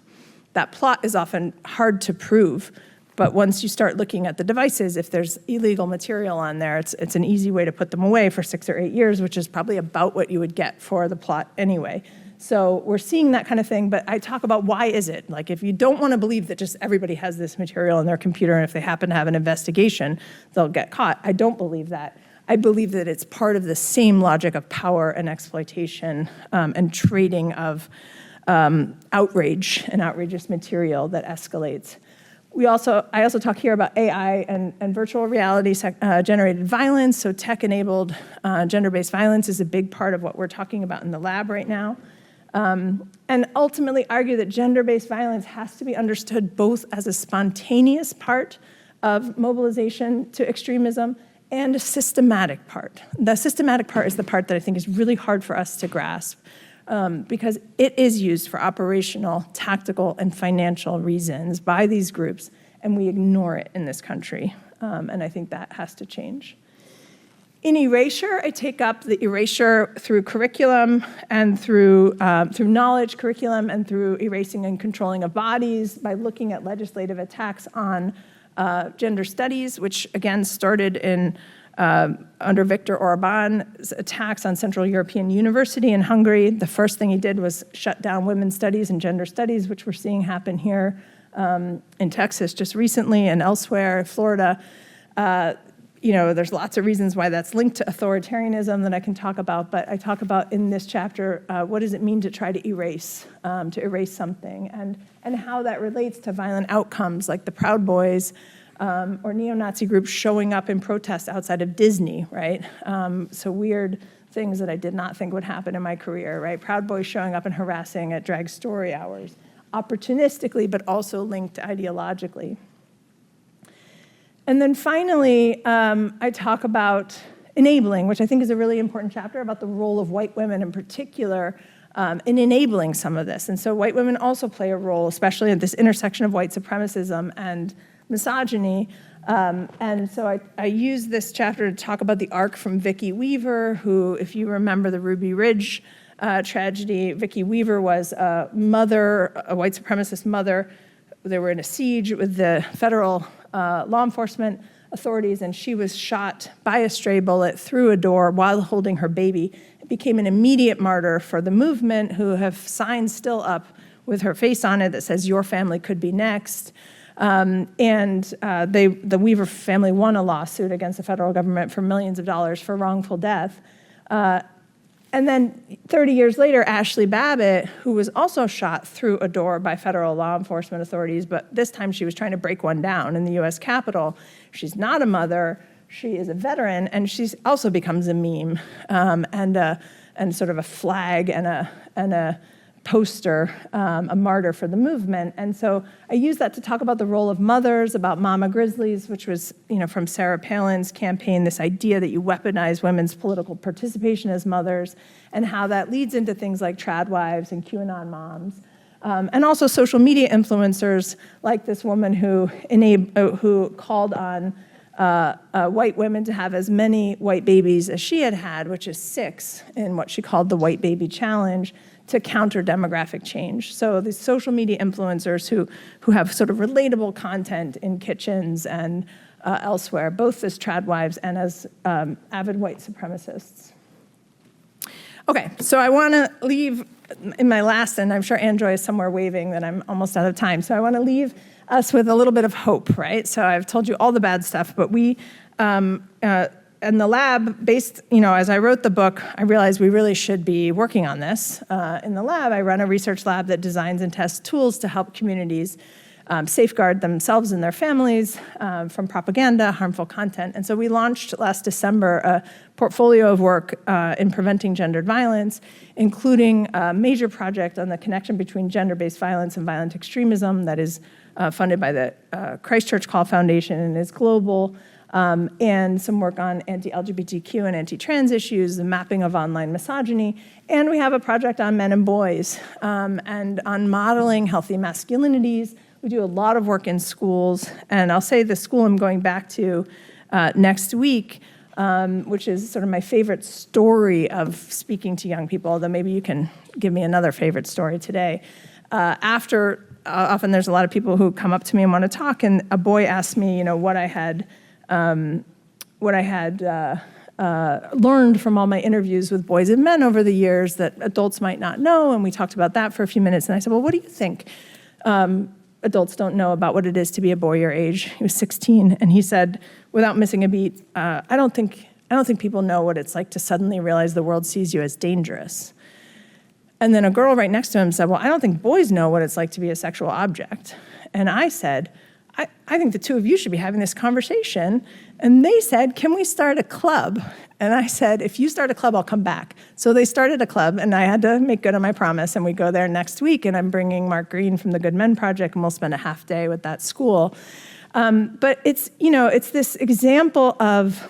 that plot is often hard to prove, but once you start looking at the devices, if there's illegal material on there, it's an easy way to put them away for 6 or 8 years, which is probably about what you would get for the plot anyway. So we're seeing that kind of thing, but I talk about why is it? If you don't want to believe that just everybody has this material on their computer, and if they happen to have an investigation, they'll get caught. I don't believe that. I believe that it's part of the same logic of power and exploitation and trading of outrage and outrageous material that escalates. I also talk here about AI and virtual reality generated violence. So tech-enabled gender-based violence is a big part of what we're talking about in the lab right now. And ultimately argue that gender-based violence has to be understood both as a spontaneous part of mobilization to extremism and a systematic part. The systematic part is the part that I think is really hard for us to grasp. Because it is used for operational, tactical, and financial reasons by these groups, and we ignore it in this country. And I think that has to change. In erasure, I take up the erasure through curriculum and through knowledge curriculum and through erasing and controlling of bodies by looking at legislative attacks on gender studies, which again started in under Viktor Orban's attacks on Central European University in Hungary. The first thing he did was shut down women's studies and gender studies, which we're seeing happen here in Texas just recently and elsewhere, Florida. There's lots of reasons why that's linked to authoritarianism that I can talk about, but I talk about in this chapter, what does it mean to try to erase something, and how that relates to violent outcomes like the Proud Boys, or neo-Nazi groups showing up in protests outside of Disney, right? So weird things that I did not think would happen in my career, right? Proud Boys showing up and harassing at drag story hours, opportunistically, but also linked ideologically. And then finally, I talk about enabling, which I think is a really important chapter about the role of white women in particular in enabling some of this. And so white women also play a role, especially at this intersection of white supremacism and misogyny. And so I use this chapter to talk about the arc from Vicki Weaver, who, if you remember the Ruby Ridge tragedy, Vicki Weaver was a mother, a white supremacist mother. They were in a siege with the federal law enforcement authorities, and she was shot by a stray bullet through a door while holding her baby. It became an immediate martyr for the movement, who have signs still up with her face on it that says, "Your family could be next." The Weaver family won a lawsuit against the federal government for millions of dollars for wrongful death. And then 30 years later, Ashley Babbitt, who was also shot through a door by federal law enforcement authorities, but this time she was trying to break one down in the US Capitol. She's not a mother, she is a veteran, and she also becomes a meme and sort of a flag and a poster, a martyr for the movement. And so I use that to talk about the role of mothers, about Mama Grizzlies, which was, from Sarah Palin's campaign, this idea that you weaponize women's political participation as mothers, and how that leads into things like trad wives and QAnon moms. And also social media influencers like this woman who called on white women to have as many white babies as she had, which is 6 in what she called the White Baby Challenge, to counter demographic change. So these social media influencers who have sort of relatable content in kitchens and elsewhere, both as trad wives and as avid white supremacists. Okay, so I want to leave in my last, and I'm sure Ann Joy is somewhere waving that I'm almost out of time, so I want to leave us with a little bit of hope, right? So I've told you all the bad stuff, but we, in the lab, as I wrote the book, I realized we really should be working on this. In the lab, I run a research lab that designs and tests tools to help communities safeguard themselves and their families from propaganda, harmful content. And so we launched last December a portfolio of work in preventing gendered violence, including a major project on the connection between gender-based violence and violent extremism that is funded by the Christchurch Call Foundation and is global. And some work on anti-LGBTQ and anti-trans issues, the mapping of online misogyny, and we have a project on men and boys and on modeling healthy masculinities. We do a lot of work in schools, and I'll say the school I'm going back to next week, which is sort of my favorite story of speaking to young people, although maybe you can give me another favorite story today. Often there's a lot of people who come up to me and want to talk, and a boy asked me, what I had learned from all my interviews with boys and men over the years that adults might not know, and we talked about that for a few minutes, and I said, well, what do you think adults don't know about what it is to be a boy your age? He was 16, and he said, without missing a beat, I don't think people know what it's like to suddenly realize the world sees you as dangerous. And then a girl right next to him said, well, I don't think boys know what it's like to be a sexual object. And I said, I think the two of you should be having this conversation. And they said, can we start a club? And I said, if you start a club, I'll come back. So they started a club, and I had to make good on my promise, and we go there next week, and I'm bringing Mark Green from the Good Men Project, and we'll spend a half day with that school. But it's this example of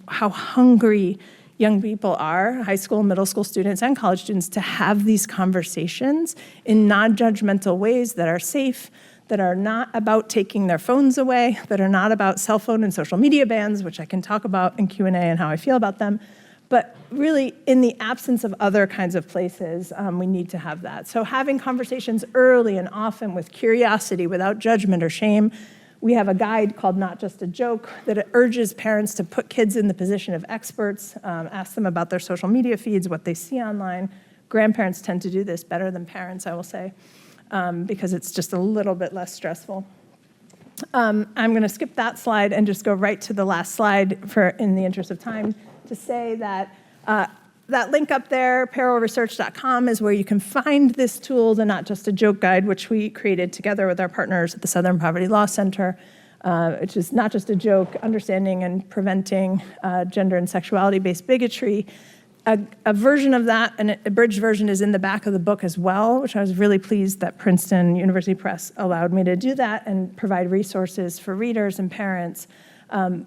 how hungry young people are, high school, middle school students, and college students, to have these conversations in non-judgmental ways that are safe, that are not about taking their phones away, that are not about cell phone and social media bans, which I can talk about in Q&A and how I feel about them, but really in the absence of other kinds of places, we need to have that. So having conversations early and often with curiosity, without judgment or shame. We have a guide called Not Just a Joke that urges parents to put kids in the position of experts, ask them about their social media feeds, what they see online. Grandparents tend to do this better than parents, I will say, because it's just a little bit less stressful. I'm going to skip that slide and just go right to the last slide in the interest of time to say that that link up there, perilresearch.com, is where you can find this tool, the Not Just a Joke guide, which we created together with our partners at the Southern Poverty Law Center, which is Not Just a Joke, Understanding and Preventing Gender and Sexuality-Based Bigotry. A version of that, an abridged version, is in the back of the book as well, which I was really pleased that Princeton University Press allowed me to do that and provide resources for readers and parents.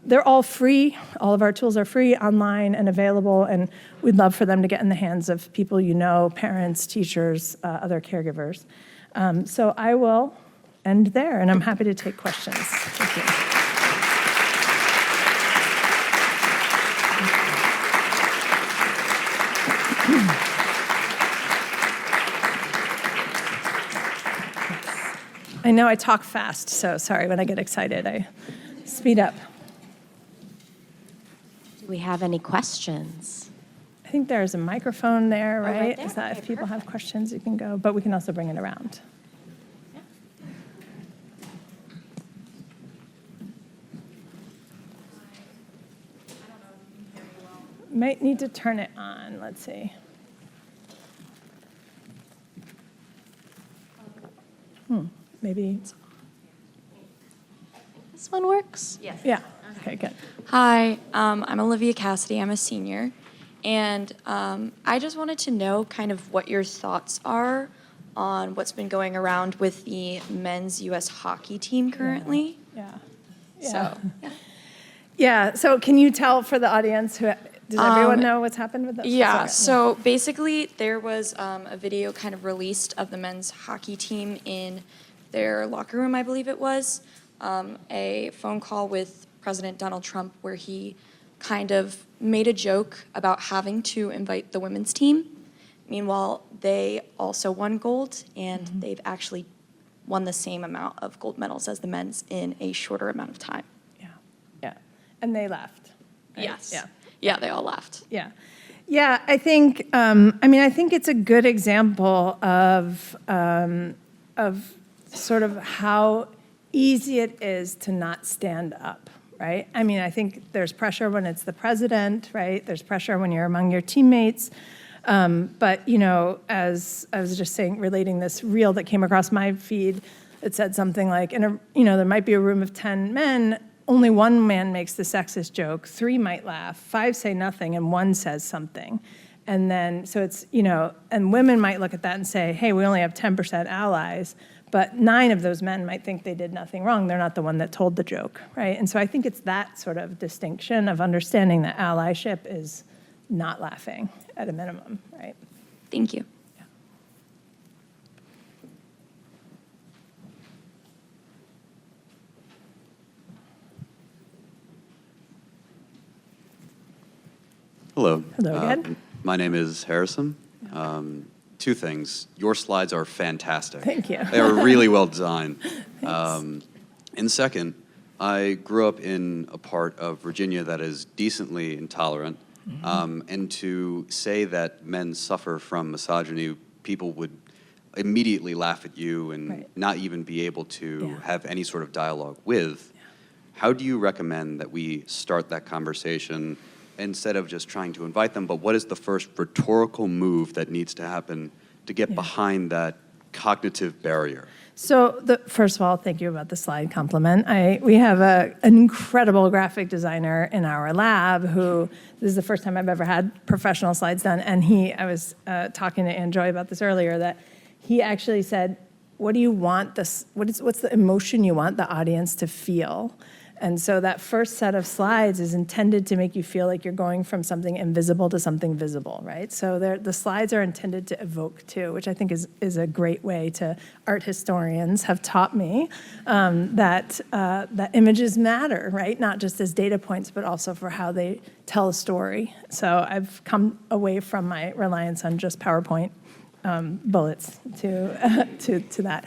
They're all free. All of our tools are free, online and available, and we'd love for them to get in the hands of people you know, parents, teachers, other caregivers. So I will end there, and I'm happy to take questions. Thank you. I know I talk fast, so sorry when I get excited, I speed up. Do we have any questions? I think there's a microphone there, right? right there? Is that Okay, if people have perfect. questions, you can go, but we can also bring it around. Might need to turn it on, let's see. Maybe, This one works? yeah, okay, good. Hi, I'm Olivia Cassidy. I'm a senior. And I just wanted to know kind of what your thoughts are on what's been going around with the men's U.S. hockey team currently. Yeah. So, yeah. Yeah, so can you tell for the audience, does everyone know what's happened with this? Yeah, Okay. so basically there was a video kind of released of the men's hockey team in their locker room, I believe it was, a phone call with President Donald Trump where he kind of made a joke about having to invite the women's team. Meanwhile, they also won gold, and they've actually won the same amount of gold medals as the men's in a shorter amount of time. Yeah, yeah, and they left. Right? Yes. Yeah. Yeah, they all left. Yeah. Yeah, I think, I think it's a good example of sort of how easy it is to not stand up, right? I mean, I think there's pressure when it's the president, right? There's pressure when you're among your teammates. But, as I was just saying, relating this reel that came across my feed, it said something like, there might be a room of 10 men, only one man makes the sexist joke, 3 might laugh, 5 say nothing, and 1 says something. And then, so it's, and women might look at that and say, hey, we only have 10% allies, but 9 of those men might think they did nothing wrong. They're not the one that told the joke, right? And so I think it's that sort of distinction of understanding that allyship is not laughing at a minimum, right? Thank you. Hello. Hello again. My name is Harrison. 2 things. Your slides are fantastic. Thank you. They are really well designed. And second, I grew up in a part of Virginia that is decently intolerant. And to say that men suffer from misogyny, people would immediately laugh at you and Right. not even be able to Yeah. have any sort of dialogue with. How do you recommend that we start that conversation instead of just trying to invite them? But what is the first rhetorical move that needs to happen to get behind that cognitive barrier? So, first of all, thank you about the slide compliment. We have an incredible graphic designer in our lab who, this is the first time I've ever had professional slides done, and I was talking to Ann Joy about this earlier, that he actually said, what do you want what's the emotion you want the audience to feel? And so that first set of slides is intended to make you feel like you're going from something invisible to something visible, right? So the slides are intended to evoke too, which I think is a great way to, art historians have taught me that images matter, right? Not just as data points, but also for how they tell a story. So I've come away from my reliance on just PowerPoint bullets to that.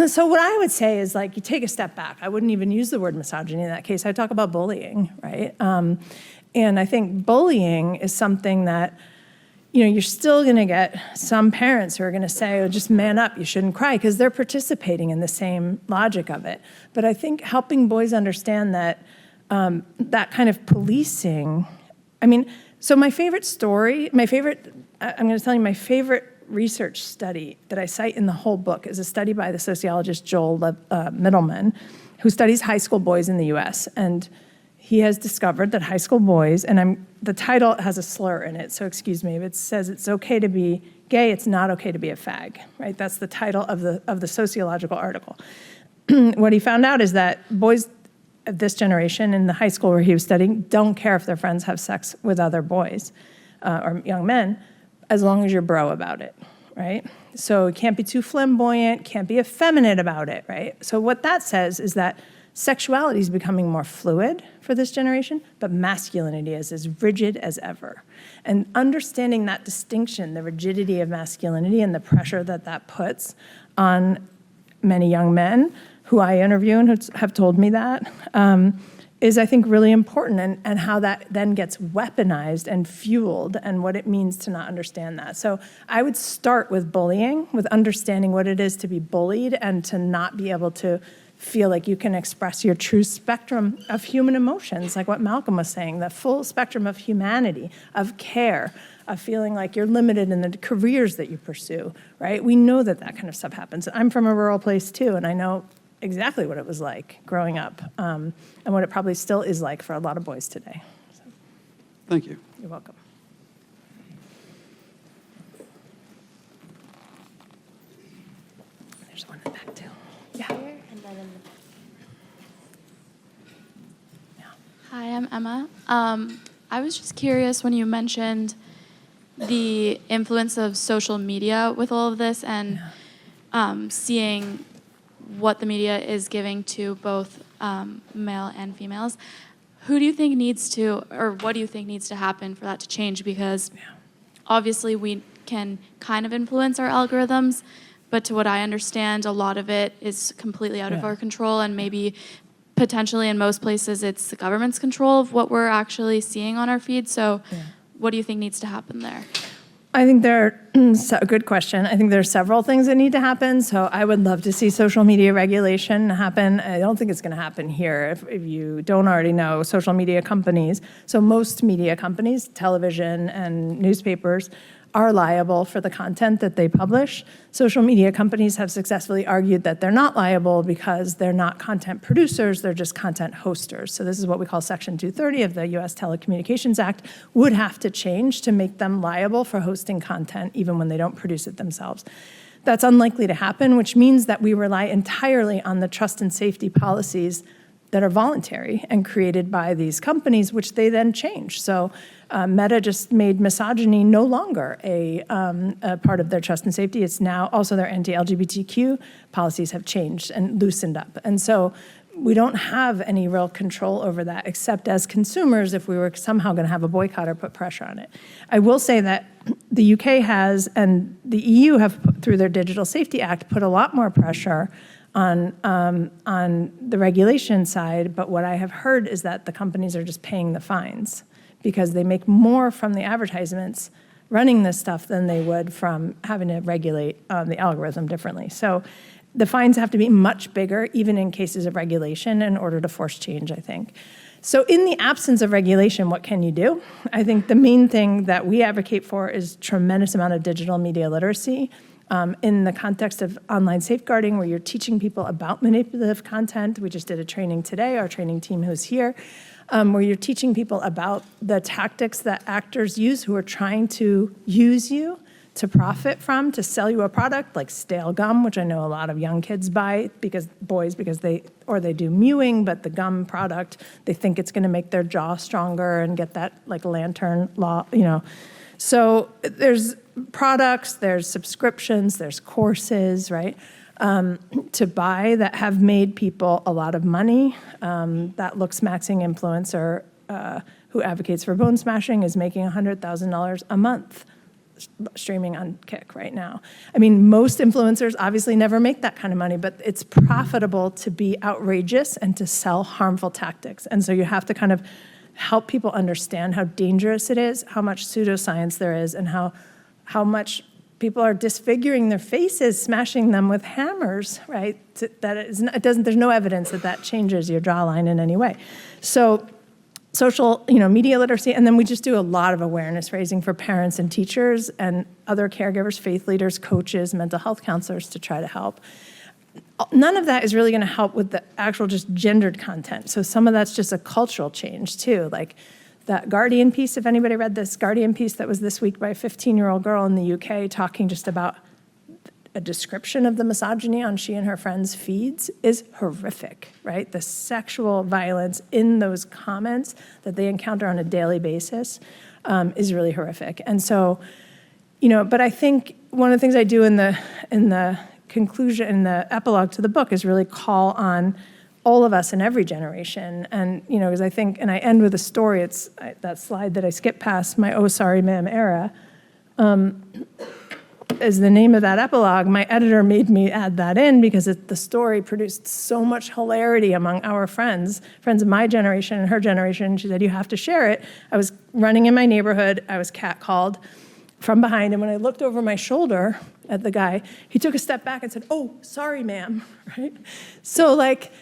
So what I would say is, like, you take a step back. I wouldn't even use the word misogyny in that case. I talk about bullying, right? And I think bullying is something that, you're still going to get some parents who are going to say, oh, just man up, you shouldn't cry, because they're participating in the same logic of it. But I think helping boys understand that that kind of policing, so my favorite story, I'm going to tell you my favorite research study that I cite in the whole book is a study by the sociologist Joel Middleman, who studies high school boys in the US. And he has discovered that high school boys, and the title has a slur in it, so excuse me, but it says it's okay to be gay, it's not okay to be a fag, right? That's the title of the sociological article. What he found out is that boys of this generation in the high school where he was studying don't care if their friends have sex with other boys or young men, as long as you're bro about it, right? So it can't be too flamboyant, can't be effeminate about it, right? So what that says is that sexuality is becoming more fluid for this generation, but masculinity is as rigid as ever. And understanding that distinction, the rigidity of masculinity and the pressure that puts on many young men who I interview and who have told me that, is, I think, really important, and how that then gets weaponized and fueled, and what it means to not understand that. So I would start with bullying, with understanding what it is to be bullied and to not be able to feel like you can express your true spectrum of human emotions, like what Malcolm was saying, the full spectrum of humanity, of care, of feeling like you're limited in the careers that you pursue, right? We know that that kind of stuff happens. I'm from a rural place too, and I know exactly what it was like growing up, and what it probably still is like for a lot of boys today. So, Thank you. you're welcome. There's one in the back too. Yeah. Hi, I'm Emma. I was just curious when you mentioned the influence of social media with all of this and seeing what the media is giving to both male and females. Who do you think needs to, or what do you think needs to happen for that to change? Because obviously we can kind of influence our algorithms, but to what I understand, a lot of it is completely out of our control, and maybe potentially in most places it's the government's control of what we're actually seeing on our feed. So what do you think needs to happen there? I think a good question. I think there are several things that need to happen. So I would love to see social media regulation happen. I don't think it's going to happen here. If you don't already know, social media companies, so most media companies, television and newspapers, are liable for the content that they publish. Social media companies have successfully argued that they're not liable because they're not content producers, they're just content hosters. So this is what we call Section 230 of the US Telecommunications Act, would have to change to make them liable for hosting content even when they don't produce it themselves. That's unlikely to happen, which means that we rely entirely on the trust and safety policies that are voluntary and created by these companies, which they then change. So Meta just made misogyny no longer a part of their trust and safety. It's now also their anti-LGBTQ policies have changed and loosened up. And so we don't have any real control over that, except as consumers, if we were somehow going to have a boycott or put pressure on it. I will say that the UK has, and the EU have, through their Digital Safety Act, put a lot more pressure on the regulation side, but what I have heard is that the companies are just paying the fines because they make more from the advertisements running this stuff than they would from having to regulate the algorithm differently. So the fines have to be much bigger, even in cases of regulation, in order to force change, I think. So in the absence of regulation, what can you do? I think the main thing that we advocate for is tremendous amount of digital media literacy. In the context of online safeguarding, where you're teaching people about manipulative content. We just did a training today, our training team who's here, where you're teaching people about the tactics that actors use who are trying to use you to profit from, to sell you a product like stale gum, which I know a lot of young kids buy because they do mewing, but the gum product, they think it's gonna make their jaw stronger and get that like lantern law, So there's products, there's subscriptions, there's courses, right, to buy that have made people a lot of money. That Looks Maxing influencer who advocates for bone smashing is making $100,000 a month streaming on Kick right now. I mean, most influencers obviously never make that kind of money, but it's profitable to be outrageous and to sell harmful tactics. And so you have to kind of help people understand how dangerous it is, how much pseudoscience there is, and how much people are disfiguring their faces, smashing them with hammers, right? There's no evidence that changes your jawline in any way. So social, media literacy, and then we just do a lot of awareness raising for parents and teachers and other caregivers, faith leaders, coaches, mental health counselors to try to help. None of that is really going to help with the actual just gendered content. So some of that's just a cultural change too. Like that Guardian piece, if anybody read this Guardian piece that was this week by a 15-year-old girl in the UK talking just about a description of the misogyny on she and her friends' feeds is horrific, right? The sexual violence in those comments that they encounter on a daily basis is really horrific. And so, but I think one of the things I do in the conclusion, in the epilogue to the book, is really call on all of us in every generation. And, because I think, and I end with a story, it's that slide that I skipped past, my Oh Sorry Ma'am era, is the name of that epilogue. My editor made me add that in because the story produced so much hilarity among our friends of my generation and her generation. She said, you have to share it. I was running in my neighborhood. I was catcalled from behind, and when I looked over my shoulder, at the guy, he took a step back and said, "Oh, sorry, ma'am," right? So like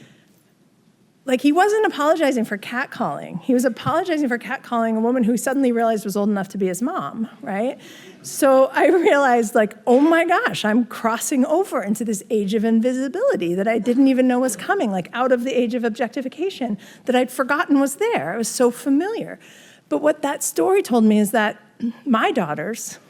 he wasn't apologizing for catcalling. He was apologizing for catcalling a woman who he suddenly realized was old enough to be his mom, right? So I realized, like, oh my gosh, I'm crossing over into this age of invisibility that I didn't even know was coming, like out of the age of objectification that I'd forgotten was there. It was so familiar. But what that story told me is that my daughters,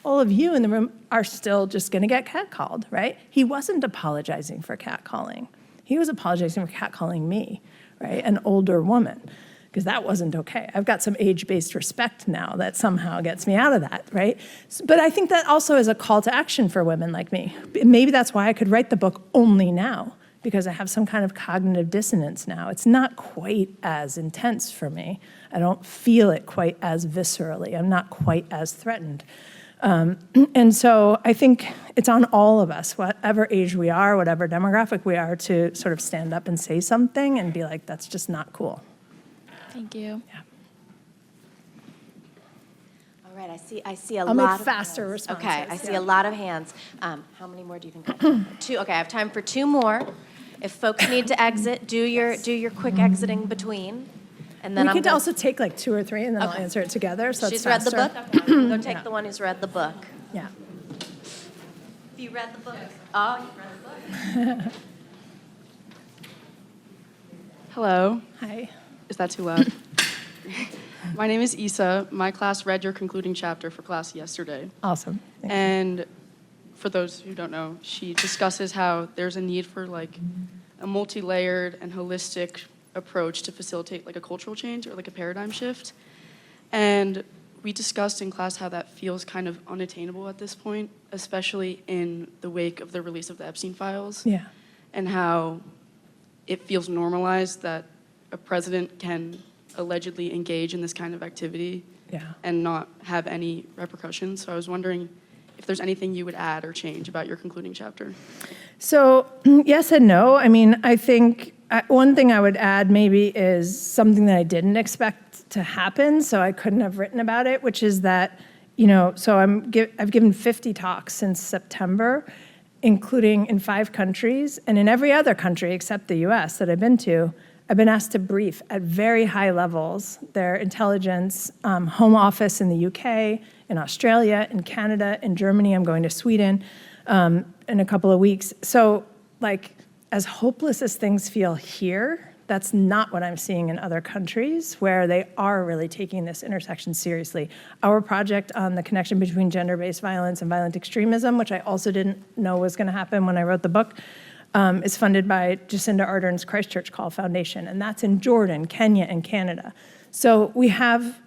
all of you in the room, are still just gonna get catcalled, right? He wasn't apologizing for catcalling. He was apologizing for catcalling me, right? An older woman, because that wasn't okay. I've got some age-based respect now that somehow gets me out of that, right? But I think that also is a call to action for women like me. Maybe that's why I could write the book only now, because I have some kind of cognitive dissonance now. It's not quite as intense for me. I don't feel it quite as viscerally. I'm not quite as threatened. And so I think it's on all of us, whatever age we are, whatever demographic we are, to sort of stand up and say something and be like, that's just not cool. Thank you. Yeah. All right, I see a I'll lot make of faster hands. responses. Okay, I see yeah. a lot of hands. How many more do you think I have time for? Two. Okay, I have time for two more. If folks need to exit, do your quick exiting between. And then We I'm could gonna- also take like 2 or 3 and then I'll Okay. answer it together, so it's She's read the faster. book? Okay, I'm gonna go take Yeah. the one who's read the book. Yeah. Have you read the book? Oh, you've read the book. Hello. Hi. Is that too loud? My name is Issa. My class read your concluding chapter for class yesterday. Awesome. Thank you. And for those who don't know, she discusses how there's a need for like a multi-layered and holistic approach to facilitate like a cultural change or like a paradigm shift. And we discussed in class how that feels kind of unattainable at this point, especially in the wake of the release of the Epstein files. Yeah. And how it feels normalized that a president can allegedly engage in this kind of activity Yeah. and not have any repercussions. So I was wondering if there's anything you would add or change about your concluding chapter. So yes and no. I mean, I think one thing I would add maybe is something that I didn't expect to happen, so I couldn't have written about it, which is that, so I've given 50 talks since September, including in 5 countries, and in every other country except the US that I've been to, I've been asked to brief at very high levels their intelligence, home office in the UK, in Australia, in Canada, in Germany. I'm going to Sweden in a couple of weeks. So, like, as hopeless as things feel here, that's not what I'm seeing in other countries where they are really taking this intersection seriously. Our project on the connection between gender-based violence and violent extremism, which I also didn't know was going to happen when I wrote the book, is funded by Jacinda Ardern's Christchurch Call Foundation, and that's in Jordan, Kenya, and Canada. So we have,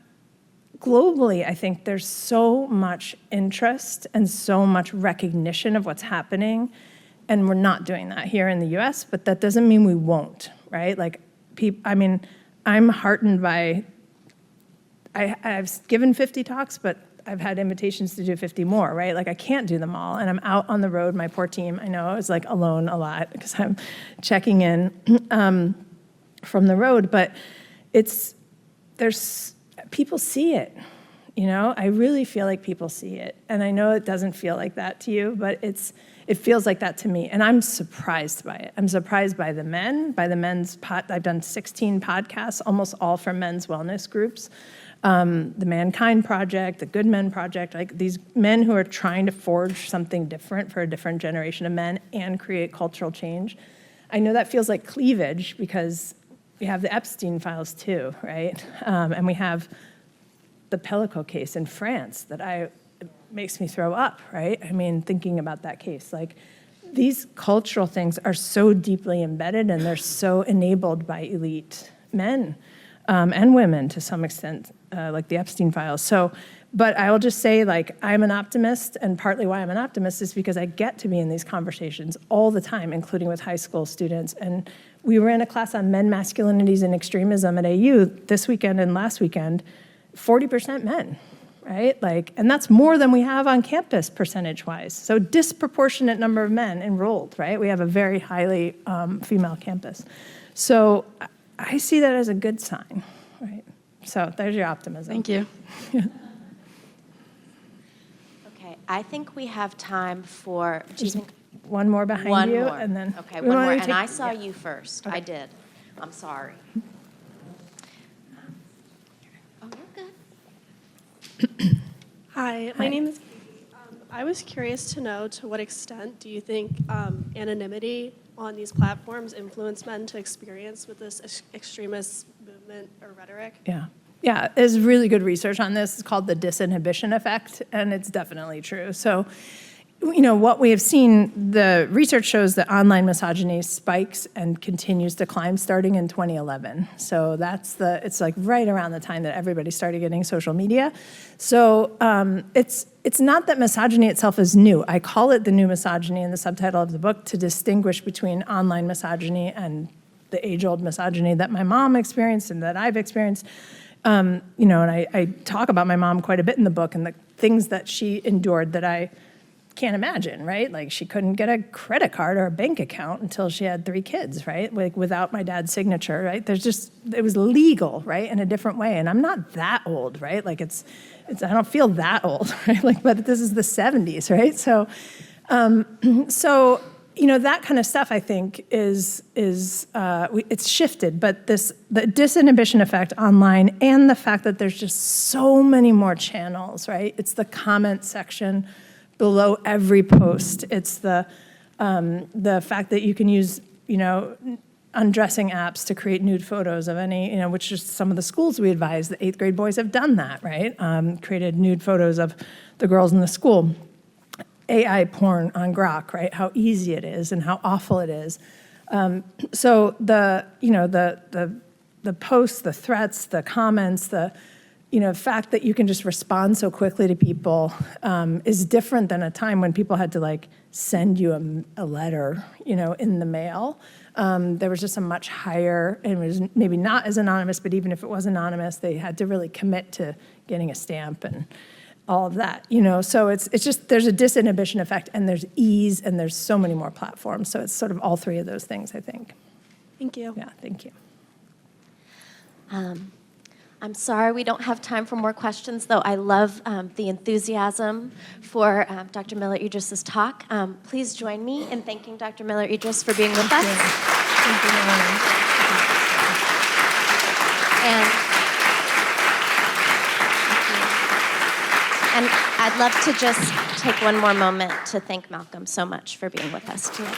globally, I think there's so much interest and so much recognition of what's happening, and we're not doing that here in the US, but that doesn't mean we won't, right? Like, I'm heartened by, I've given 50 talks, but I've had invitations to do 50 more, right? Like, I can't do them all, and I'm out on the road, my poor team. I know I was like alone a lot because I'm checking in from the road, but people see it, I really feel like people see it, and I know it doesn't feel like that to you, but it feels like that to me, and I'm surprised by it. I'm surprised by the men, by the men's I've done 16 podcasts, almost all from men's wellness groups. The Mankind Project, the Good Men Project, like these men who are trying to forge something different for a different generation of men and create cultural change. I know that feels like cleavage because we have the Epstein files too, right? And we have the Pellico case in France that it makes me throw up, right? I mean, thinking about that case, like these cultural things are so deeply embedded and they're so enabled by elite men and women to some extent, like the Epstein files. So, but I will just say, like, I'm an optimist, and partly why I'm an optimist is because I get to be in these conversations all the time, including with high school students. And we were in a class on men, masculinities, and extremism at AU this weekend and last weekend, 40% men, right? Like, and that's more than we have on campus percentage-wise. So disproportionate number of men enrolled, right? We have a very highly female campus. So I see that as a good sign, right? So there's your optimism. Thank you. Okay, I think we have time for, do you think? One more behind One you, more. and then. Okay, we one wanna more, and take- I saw yeah. you first. I did. I'm sorry. Oh, you're good. Hi, my name is. I was curious to know, to what extent do you think anonymity on these platforms influence men to experience with this extremist movement or rhetoric? Yeah. Yeah, there's really good research on this. It's called the disinhibition effect, and it's definitely true. So, what we have seen, the research shows that online misogyny spikes and continues to climb starting in 2011. So it's like right around the time that everybody started getting social media. So it's not that misogyny itself is new. I call it the new misogyny in the subtitle of the book to distinguish between online misogyny and the age-old misogyny that my mom experienced and that I've experienced. And I talk about my mom quite a bit in the book and the things that she endured that I can't imagine, right? Like she couldn't get a credit card or a bank account until she had 3 kids, right? Like without my dad's signature, right? It was legal, right? In a different way. And I'm not that old, right? Like I don't feel that old, right? Like, but this is the 70s, right? So, that kind of stuff I think it's shifted, but the disinhibition effect online and the fact that there's just so many more channels, right? It's the comment section below every post. It's the fact that you can use, undressing apps to create nude photos of any, which is some of the schools we advise. The 8th grade boys have done that, right? Created nude photos of the girls in the school. AI porn on Grok, right? How easy it is and how awful it is. So the posts, the threats, the comments, the fact that you can just respond so quickly to people is different than a time when people had to send you a letter, in the mail. There was just a much higher, and it was maybe not as anonymous, but even if it was anonymous, they had to really commit to getting a stamp and all of that, So it's just, there's a disinhibition effect, and there's ease, and there's so many more platforms. So it's sort of all 3 of those things, I think. Thank you. Yeah, thank you. I'm sorry we don't have time for more questions, though I love the enthusiasm for Dr. Miller-Idriss's talk. Please join me in thanking Dr. Miller-Idriss for being with us. Thank you, Lauren. And I'd love to just take one more moment to thank Malcolm so much for being with us tonight.